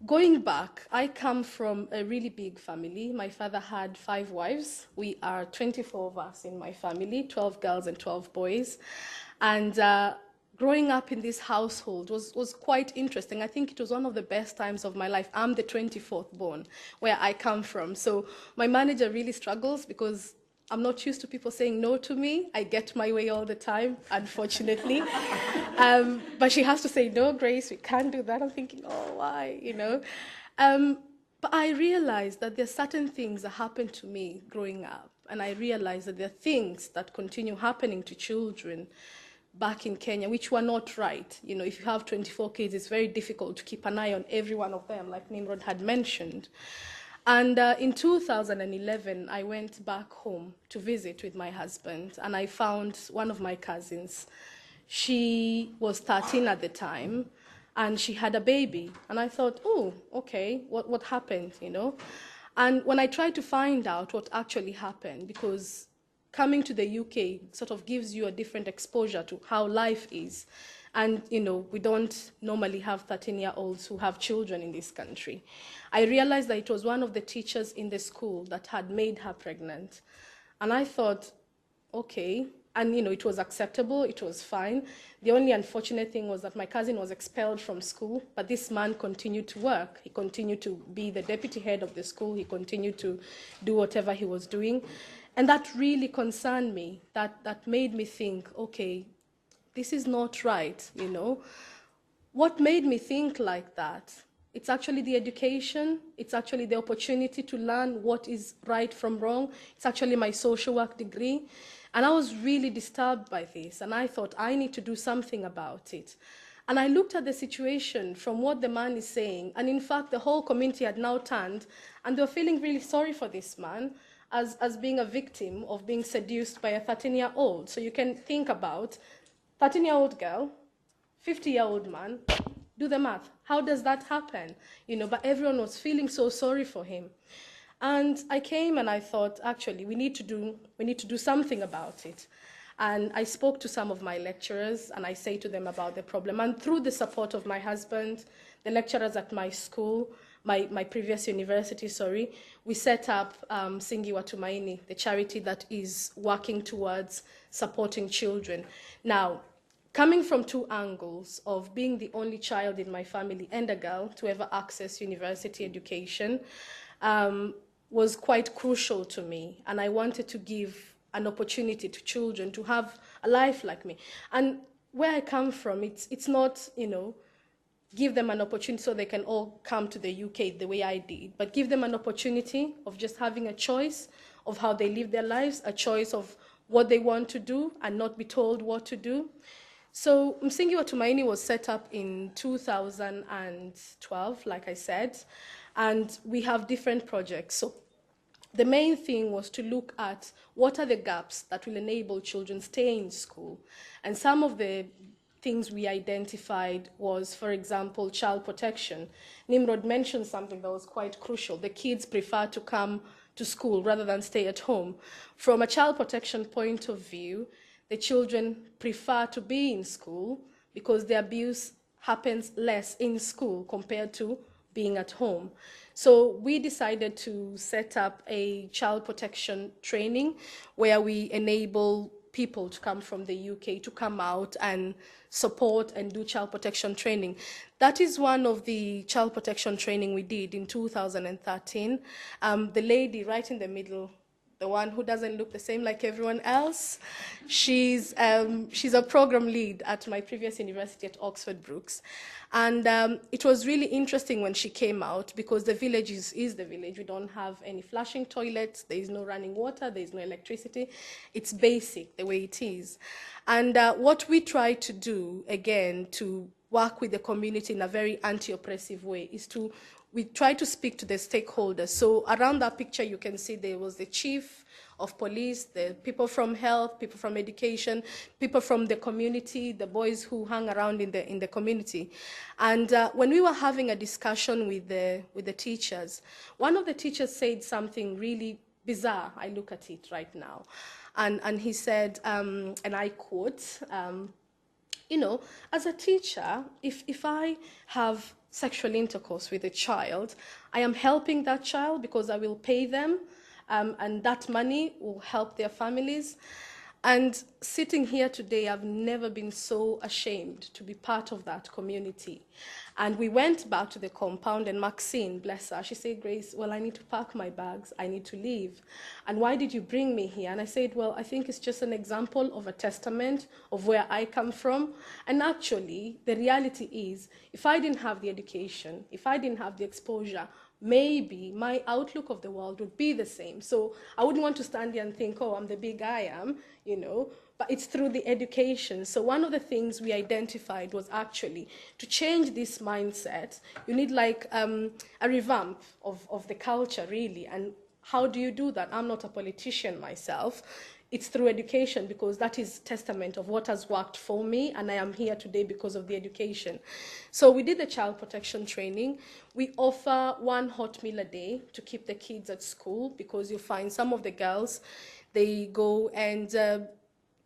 Going back, I come from a really big family. My father had 5 wives. We are 24 of us in my family, 12 girls and 12 boys. And growing up in this household was quite interesting. I think it was one of the best times of my life. I'm the 24th born, where I come from. So my manager really struggles because I'm not used to people saying no to me. I get my way all the time, unfortunately. But she has to say, no, Grace, we can't do that. I'm thinking, oh, why, But I realized that there are certain things that happened to me growing up. And I realized that there are things that continue happening to children back in Kenya, which were not right. You know, if you have 24 kids, it's very difficult to keep an eye on every one of them, like Nimrod had mentioned. And in 2011, I went back home to visit with my husband, and I found one of my cousins. She was 13 at the time, and she had a baby. And I thought, oh, okay, what happened, you know? And when I tried to find out what actually happened, because coming to the UK sort of gives you a different exposure to how life is. And, you know, we don't normally have 13-year-olds who have children in this country. I realized that it was one of the teachers in the school that had made her pregnant. And I thought, okay, and, you know, it was acceptable, it was fine. The only unfortunate thing was that my cousin was expelled from school, but this man continued to work. He continued to be the deputy head of the school. He continued to do whatever he was doing. And that really concerned me. That made me think, okay, this is not right, you know. What made me think like that? It's actually the education. It's actually the opportunity to learn what is right from wrong. It's actually my social work degree. And I was really disturbed by this. And I thought, I need to do something about it. And I looked at the situation from what the man is saying. And in fact, the whole community had now turned, and they were feeling really sorry for this man as being a victim of being seduced by a 13-year-old. So you can think about 13-year-old girl, 50-year-old man, do the math. How does that happen? You know, but everyone was feeling so sorry for him. And I came and I thought, actually, we need to do something about it. And I spoke to some of my lecturers, and I say to them about the problem. And through the support of my husband, the lecturers at my school, my previous university, we set up Singiwa Tumaini, the charity that is working towards supporting children. Now, coming from two angles of being the only child in my family and a girl to ever access university education was quite crucial to me. And I wanted to give an opportunity to children to have a life like me. And where I come from, it's not, you know, give them an opportunity so they can all come to the UK the way I did, but give them an opportunity of just having a choice of how they live their lives, a choice of what they want to do and not be told what to do. So Msingi wa Tumaini was set up in 2012, like I said, and we have different projects. So the main thing was to look at what are the gaps that will enable children stay in school. And some of the things we identified was, for example, child protection. Nimrod mentioned something that was quite crucial. The kids prefer to come to school rather than stay at home. From a child protection point of view, the children prefer to be in school because the abuse happens less in school compared to being at home. So we decided to set up a child protection training where we enable people to come from the UK to come out and support and do child protection training. That is one of the child protection training we did in 2013. The lady right in the middle, the one who doesn't look the same like everyone else, she's a program lead at my previous university at Oxford Brookes. And it was really interesting when she came out because the village is the village. We don't have any flushing toilets. There is no running water. There is no electricity. It's basic the way it is. And what we try to do, again, to work with the community in a very anti-oppressive way is we try to speak to the stakeholders. So around that picture, you can see there was the chief of police, the people from health, people from education, people from the community, the boys who hung around in the community. And when we were having a discussion with the teachers, one of the teachers said something really bizarre. I look at it right now. And he said, and I quote, you know, as a teacher, if I have sexual intercourse with a child, I am helping that child because I will pay them, and that money will help their families. And sitting here today, I've never been so ashamed to be part of that community. And we went back to the compound, and Maxine, bless her, she said, Grace, well, I need to pack my bags, I need to leave. And why did you bring me here? And I said, well, I think it's just an example of a testament of where I come from. And actually, the reality is, if I didn't have the education, if I didn't have the exposure, maybe my outlook of the world would be the same. So I wouldn't want to stand here and think, oh, I'm the big I am, you know. but it's through the education. So one of the things we identified was actually to change this mindset, you need like a revamp of the culture, really. And how do you do that? I'm not a politician myself. It's through education, because that is testament of what has worked for me, and I am here today because of the education. So we did the child protection training. We offer 1 hot meal a day to keep the kids at school, because you find some of the girls, they go and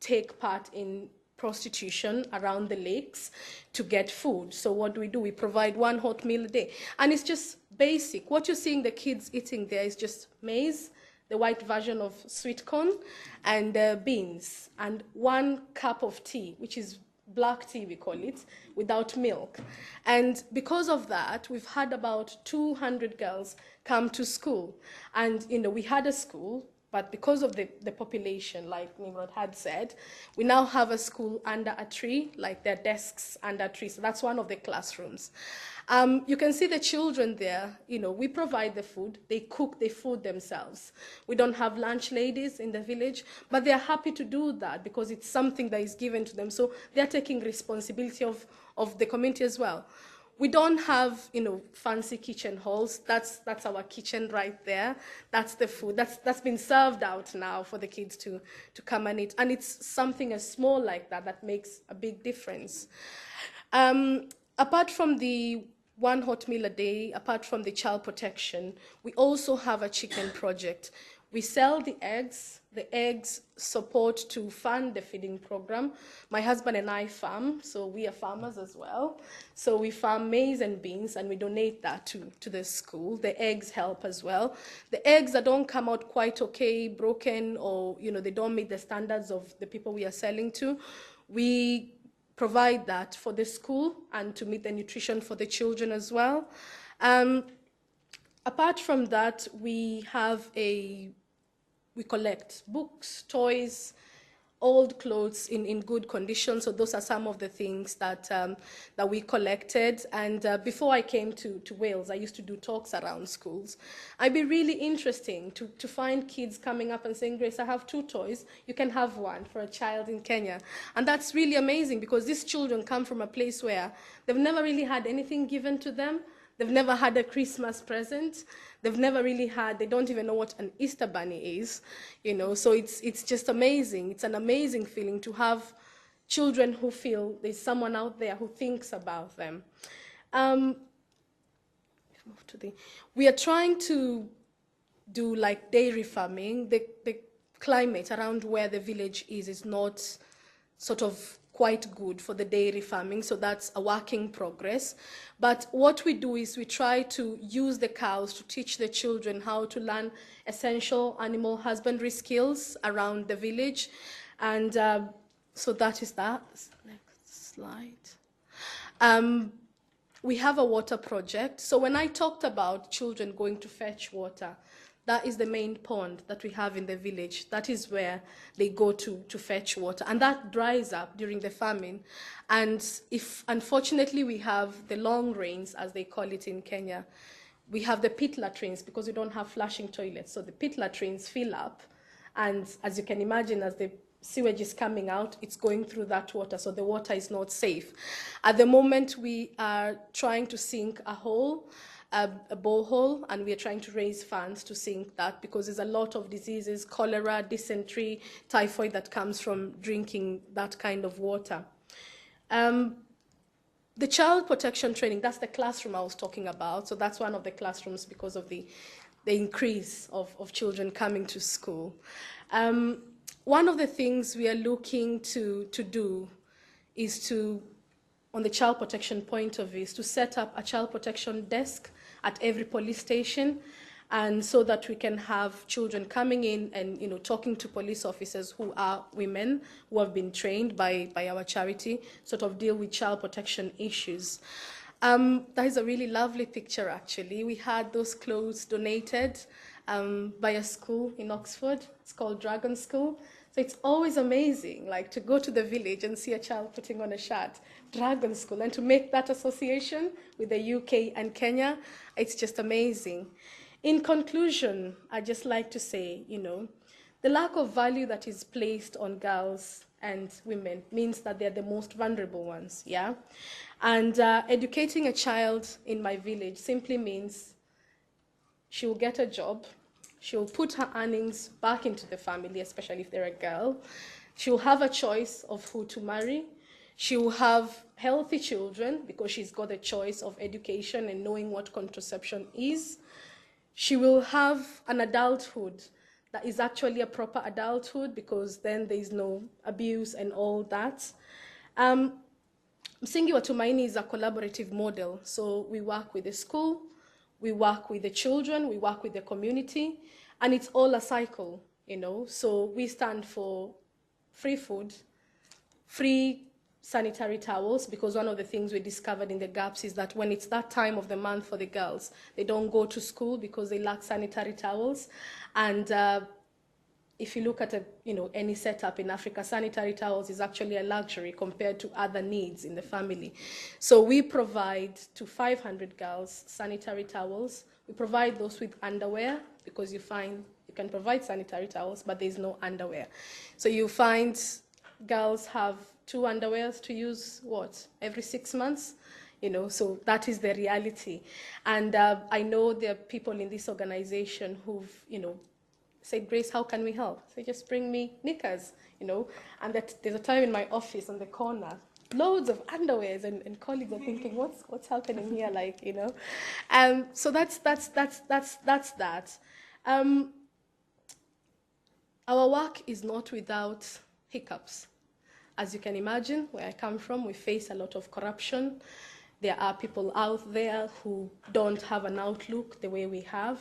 take part in prostitution around the lakes to get food. So what do? We provide 1 hot meal a day. And it's just basic. What you're seeing the kids eating there is just maize, the white version of sweet corn, and beans, and 1 cup of tea, which is black tea, we call it, without milk. And because of that, we've had about 200 girls come to school. And, we had a school, but because of the population, like Nimrod had said, we now have a school under a tree, like their desks under a tree. So that's one of the classrooms. You can see the children there. We provide the food. They cook the food themselves. We don't have lunch ladies in the village, but they're happy to do that because it's something that is given to them. So they're taking responsibility of the community as well. We don't have, fancy kitchen halls. That's our kitchen right there. That's the food. That's been served out now for the kids to come and eat. And it's something as small like that makes a big difference. Apart from the 1 hot meal a day, apart from the child protection, we also have a chicken project. We sell the eggs. The eggs support to fund the feeding program. My husband and I farm, so we are farmers as well. So we farm maize and beans, and we donate that to the school. The eggs help as well. The eggs that don't come out quite okay, broken, or they don't meet the standards of the people we are selling to, we provide that for the school and to meet the nutrition for the children as well. Apart from that, we collect books, toys, old clothes in good condition. So those are some of the things that we collected. And before I came to Wales, I used to do talks around schools. It'd be really interesting to find kids coming up and saying, Grace, I have 2 toys. You can have 1 for a child in Kenya. And that's really amazing, because these children come from a place where they've never really had anything given to them. They've never had a Christmas present. They've never really they don't even know what an Easter bunny is, so it's just amazing. It's an amazing feeling to have children who feel there's someone out there who thinks about them. We are trying to do like dairy farming. The climate around where the village is not sort of quite good for the dairy farming, so that's a work in progress. But what we do is we try to use the cows to teach the children how to learn essential animal husbandry skills around the village. And so that is that. Next slide. We have a water project. So when I talked about children going to fetch water, that is the main pond that we have in the village. That is where they go to fetch water. And that dries up during the famine. And if, unfortunately, we have the long rains, as they call it in Kenya, we have the pit latrines because we don't have flushing toilets. So the pit latrines fill up. And as you can imagine, as the sewage is coming out, it's going through that water. So the water is not safe. At the moment, we are trying to sink a borehole, and we are trying to raise funds to sink that, because there's a lot of diseases, cholera, dysentery, typhoid, that comes from drinking that kind of water. The child protection training, that's the classroom I was talking about. So that's one of the classrooms because of the increase of children coming to school. One of the things we are looking to do is on the child protection point of view, is to set up a child protection desk at every police station, and so that we can have children coming in and talking to police officers who are women who have been trained by our charity, sort of deal with child protection issues. That is a really lovely picture, actually. We had those clothes donated by a school in Oxford. It's called Dragon School. So it's always amazing, like, to go to the village and see a child putting on a shirt, Dragon School, and to make that association with the UK and Kenya, it's just amazing. In conclusion, I'd just like to say, the lack of value that is placed on girls and women means that they're the most vulnerable ones, yeah? And educating a child in my village simply means she will get a job, she will put her earnings back into the family, especially if they're a girl. She will have a choice of who to marry. She will have healthy children because she's got a choice of education and knowing what contraception is. She will have an adulthood that is actually a proper adulthood because then there is no abuse and all that. Msingi wa Tumaini is a collaborative model. So we work with the school, we work with the children, we work with the community, and it's all a cycle, you know. So we stand for free food, free sanitary towels, because one of the things we discovered in the gaps is that when it's that time of the month for the girls, they don't go to school because they lack sanitary towels. And if you look at any setup in Africa, sanitary towels is actually a luxury compared to other needs in the family. So we provide to 500 girls sanitary towels. We provide those with underwear because you find you can provide sanitary towels, but there's no underwear. So you find girls have 2 underwears to use, every 6 months? So that is the reality. And I know there are people in this organization who've, said, Grace, how can we help? So just bring me knickers, and that there's a time in my office on the corner, loads of underwears, and colleagues are thinking, what's happening here, so that's that. Our work is not without hiccups. As you can imagine, where I come from, we face a lot of corruption. There are people out there who don't have an outlook the way we have.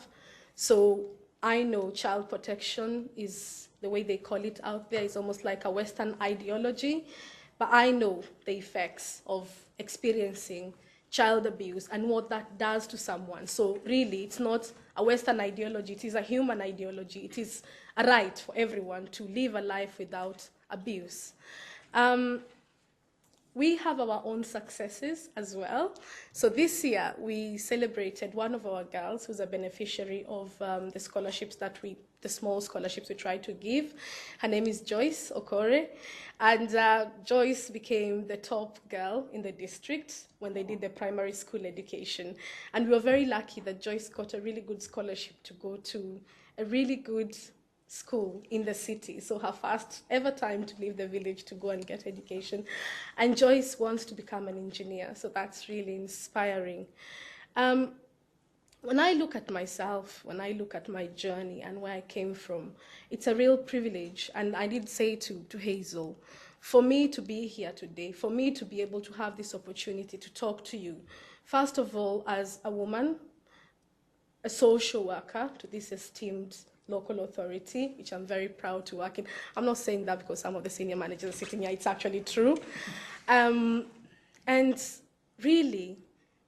So I know child protection is, the way they call it out there, is almost like a Western ideology, but I know the effects of experiencing child abuse and what that does to someone. So really, it's not a Western ideology, it is a human ideology. It is a right for everyone to live a life without abuse. We have our own successes as well. So this year, we celebrated one of our girls who's a beneficiary of the scholarships the small scholarships we try to give. Her name is Joyce Okore. And Joyce became the top girl in the district when they did the primary school education. And we were very lucky that Joyce got a really good scholarship to go to a really good school in the city. So her first ever time to leave the village to go and get education. And Joyce wants to become an engineer. So that's really inspiring. When I look at myself, when I look at my journey and where I came from, it's a real privilege. And I did say to Hazel, for me to be here today, for me to be able to have this opportunity to talk to you, first of all, as a woman, a social worker to this esteemed local authority, which I'm very proud to work in. I'm not saying that because some of the senior managers are sitting here, it's actually true. And really,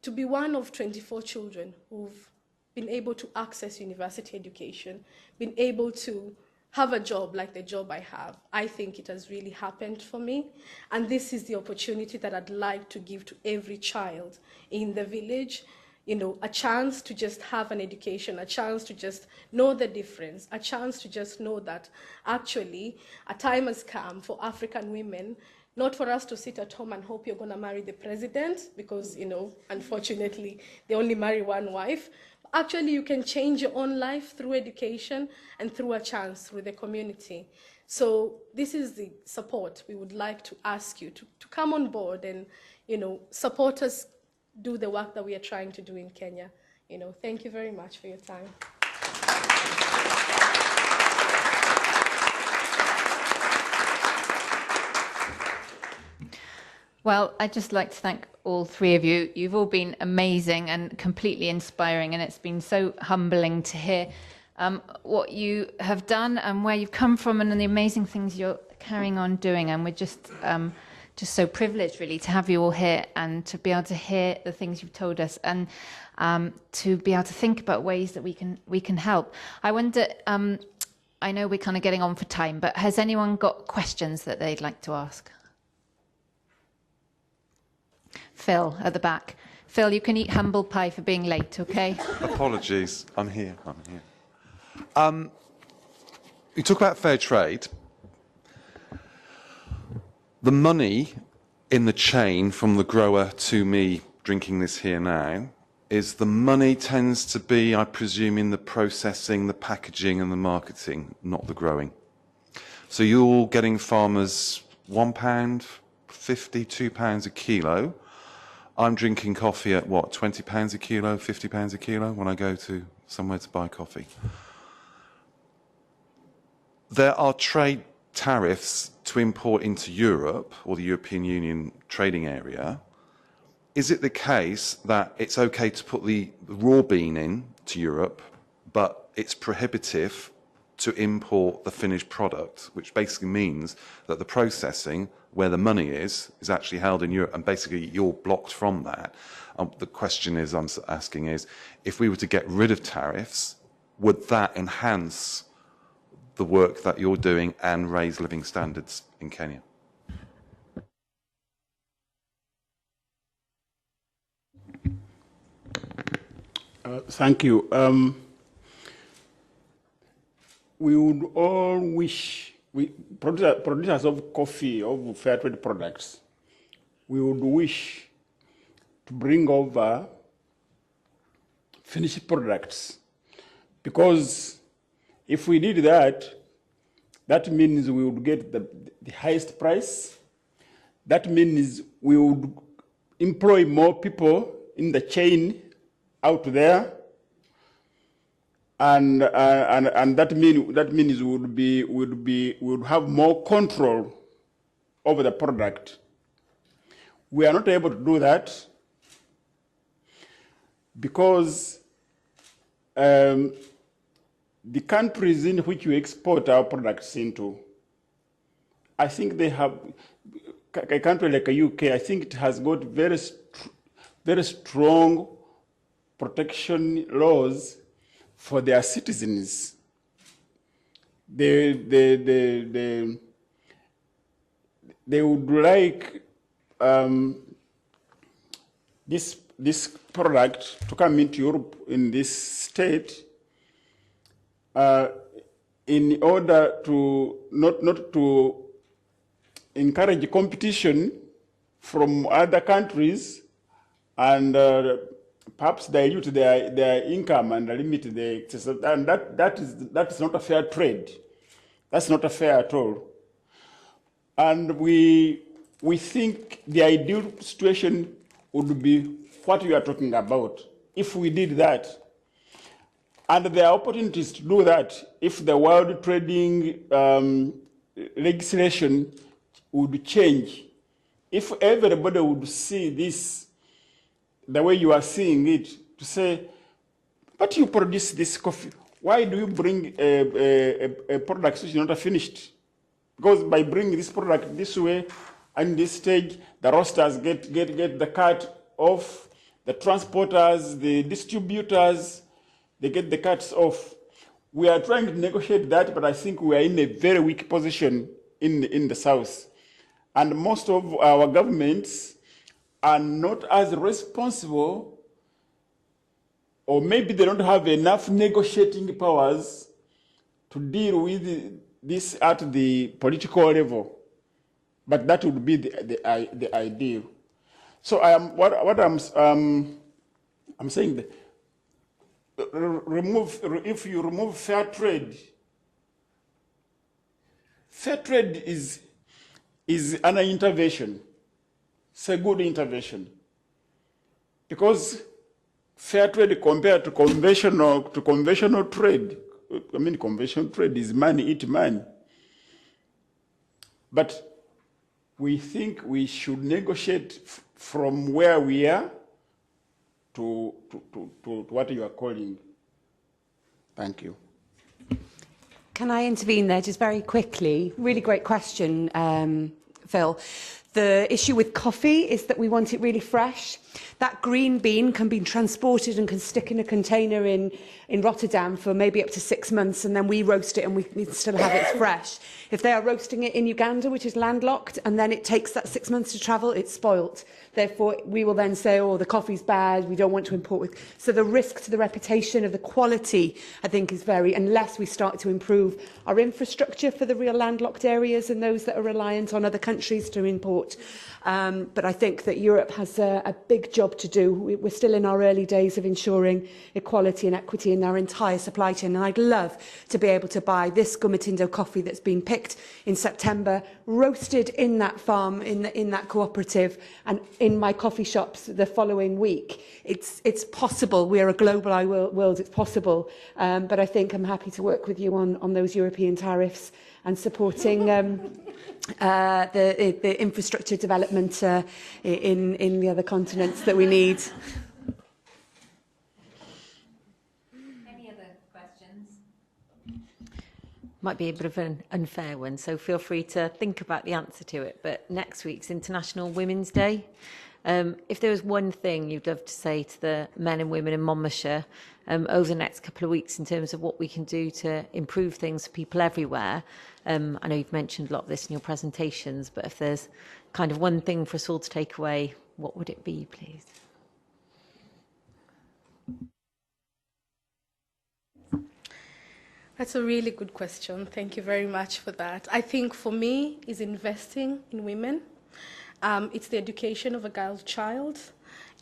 to be one of 24 children who've been able to access university education, been able to have a job like the job I have, I think it has really happened for me. And this is the opportunity that I'd like to give to every child in the village, a chance to just have an education, a chance to just know the difference, a chance to just know that actually a time has come for African women, not for us to sit at home and hope you're going to marry the president, because, unfortunately, they only marry one wife. Actually, you can change your own life through education and through a chance through the community. So this is the support we would like to ask you to come on board and, support us do the work that we are trying to do in Kenya. Thank you very much for your time. Well, I'd just like to thank all 3 of you. You've all been amazing and completely inspiring, and it's been so humbling to hear what you have done and where you've come from and the amazing things you're carrying on doing. And we're just so privileged, really, to have you all here and to be able to hear the things you've told us and to be able to think about ways that we can help. I wonder, I know we're kind of getting on for time, but has anyone got questions that they'd like to ask? Phil, at the back. Phil, you can eat humble pie for being late, okay? Apologies. I'm here. You talk about fair trade. The money in the chain from the grower to me drinking this here now is the money tends to be, I presume, in the processing, the packaging and the marketing, not the growing. So you're getting farmers £1.50, £2 a kilo. I'm drinking coffee at what, £20 a kilo, £50 a kilo when I go to somewhere to buy coffee. There are trade tariffs to import into Europe or the European Union trading area. Is it the case that it's okay to put the raw bean in to Europe, but it's prohibitive to import the finished product, which basically means that the processing, where the money is actually held in Europe, and basically you're blocked from that? The question is, I'm asking is, if we were to get rid of tariffs, would that enhance the work that you're doing and raise living standards in Kenya? Thank you. We would all wish, producers of coffee, of fair trade products, we would wish to bring over finished products, because if we did that, that means we would get the highest price. That means we would employ more people in the chain out there, and that means we would have more control over the product. We are not able to do that because the countries in which we export our products into, I think they have, a country like the UK, I think it has got very strong protection laws for their citizens. They would like this product to come into Europe in this state in order to not to encourage competition from other countries and perhaps dilute their income and limit the excess. And that is not a fair trade. That's not fair at all. And we think the ideal situation would be what you are talking about if we did that. And there are opportunities to do that if the world trading legislation would change. If everybody would see this the way you are seeing it, to say, but you produce this coffee, why do you bring a product which is not finished? Because by bringing this product this way, and this stage, the roasters get the cut off, the transporters, the distributors, they get the cuts off. We are trying to negotiate that, but I think we are in a very weak position in the South. And most of our governments are not as responsible, or maybe they don't have enough negotiating powers to deal with this at the political level. But that would be the ideal. So I'm saying that if you remove fair trade is an intervention. It's a good intervention, because fair trade compared to conventional trade, I mean, conventional trade is money eat money. But we think we should negotiate from where we are to what you are calling. Thank you. Can I intervene there just very quickly? Really great question, Phil. The issue with coffee is that we want it really fresh. That green bean can be transported and can stick in a container in Rotterdam for maybe up to 6 months, and then we roast it and we still have it fresh. If they are roasting it in Uganda, which is landlocked, and then it takes that 6 months to travel, it's spoilt. Therefore, we will then say, oh, the coffee's bad, we don't want to import with. So the risk to the reputation of the quality, I think, is very, unless we start to improve our infrastructure for the real landlocked areas and those that are reliant on other countries to import. But I think that Europe has a big job to do. We're still in our early days of ensuring equality and equity in our entire supply chain. And I'd love to be able to buy this Gumatindo coffee that's been picked in September, roasted in that farm, in that cooperative, and in my coffee shops the following week. It's possible. We are a globalised world. It's possible. But I think I'm happy to work with you on those European tariffs and supporting the infrastructure development in the other continents that we need. Any other questions? Might be a bit of an unfair one, so feel free to think about the answer to it. But next week's International Women's Day. If there was one thing you'd love to say to the men and women in Monmouthshire over the next couple of weeks in terms of what we can do to improve things for people everywhere, I know you've mentioned a lot of this in your presentations, but if there's kind of one thing for us all to take away, what would it be, please? That's a really good question. Thank you very much for that. I think for me is investing in women. It's the education of a girl child.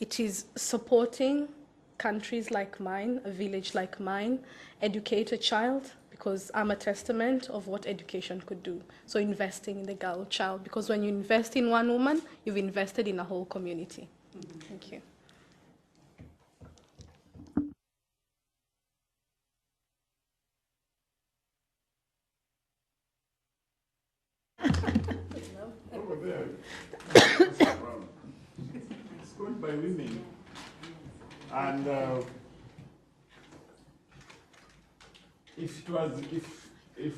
It is supporting countries like mine, a village like mine, educate a child, because I'm a testament of what education could do. So investing in the girl child, because when you invest in one woman, you've invested in a whole community. Thank you. Over there. It's going by women. And if it was I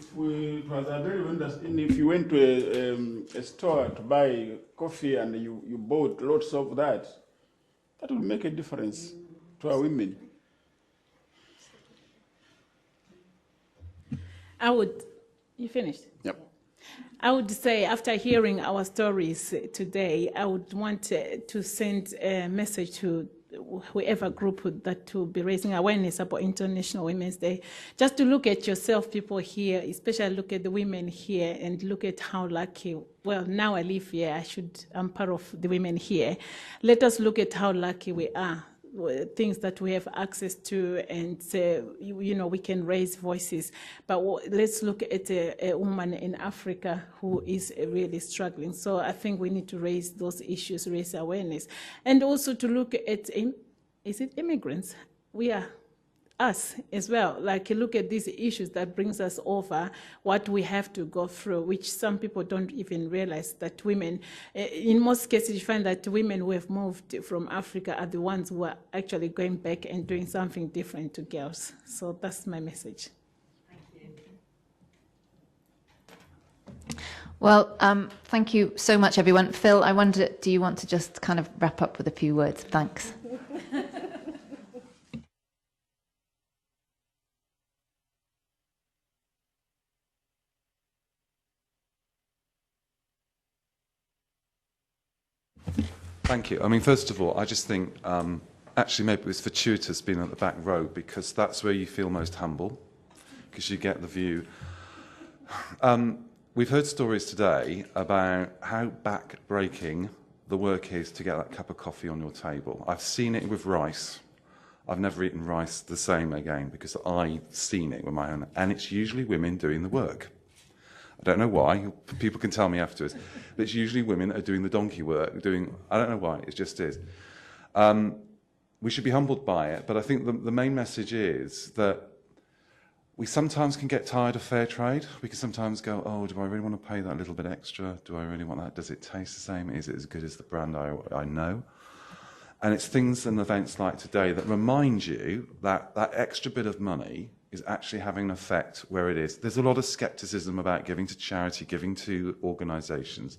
don't understand, if you went to a store to buy coffee and you bought lots of that would make a difference to our women. You finished? Yep. I would say, after hearing our stories today, I would want to send a message to whoever group that will be raising awareness about International Women's Day, just to look at yourself, people here, especially look at the women here and look at how lucky, well, now I live here, I'm part of the women here. Let us look at how lucky we are, things that we have access to, and we can raise voices. But let's look at a woman in Africa who is really struggling. So I think we need to raise those issues, raise awareness, and also to look at, is it immigrants? We are us as well, like look at these issues that brings us over what we have to go through, which some people don't even realize, that women, in most cases, you find that women who have moved from Africa are the ones who are actually going back and doing something different to girls. So that's my message. Thank you. Well, thank you so much, everyone. Phil, I wonder, do you want to just kind of wrap up with a few words? Thanks. Thank you. I mean, first of all, I just think, actually, maybe it was fortuitous being at the back row, because that's where you feel most humble, because you get the view. We've heard stories today about how back-breaking the work is to get that cup of coffee on your table. I've seen it with rice. I've never eaten rice the same again, because I've seen it with my own, and it's usually women doing the work. I don't know why, people can tell me afterwards, but it's usually women that are doing the donkey work, I don't know why, it just is. We should be humbled by it, but I think the main message is that we sometimes can get tired of fair trade. We can sometimes go, oh, do I really want to pay that little bit extra? Do I really want that? Does it taste the same? Is it as good as the brand I know? And it's things and events like today that remind you that that extra bit of money is actually having an effect where it is. There's a lot of scepticism about giving to charity, giving to organisations.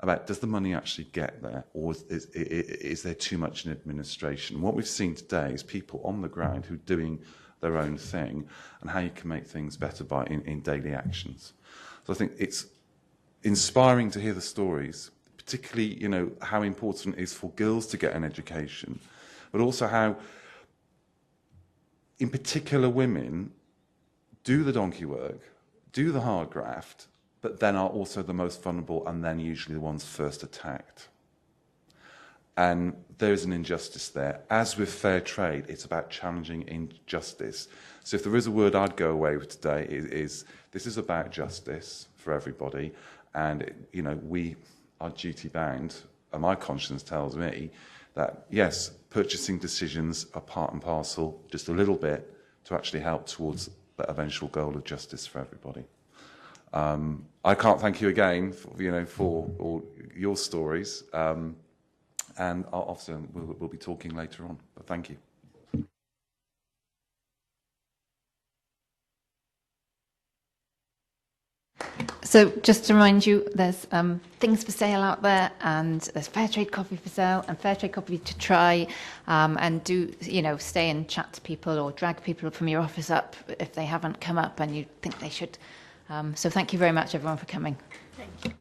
about does the money actually get there, or is there too much in administration? What we've seen today is people on the ground who are doing their own thing, and how you can make things better in daily actions. So I think it's inspiring to hear the stories, particularly, you know, how important it is for girls to get an education, but also how, in particular, women do the donkey work, do the hard graft, but then are also the most vulnerable and then usually the ones first attacked. And there is an injustice there. As with fair trade, it's about challenging injustice. So if there is a word I'd go away with today, is this is about justice for everybody. And, you know, we are duty bound, and my conscience tells me that, yes, purchasing decisions are part and parcel, just a little bit, to actually help towards the eventual goal of justice for everybody. I can't thank you again, for all your stories. And obviously we'll be talking later on, but thank you. So just to remind you, there's things for sale out there, and there's Fairtrade coffee for sale and Fairtrade coffee to try, and do, stay and chat to people or drag people from your office up if they haven't come up and you think they should. So thank you very much, everyone, for coming. Thank you.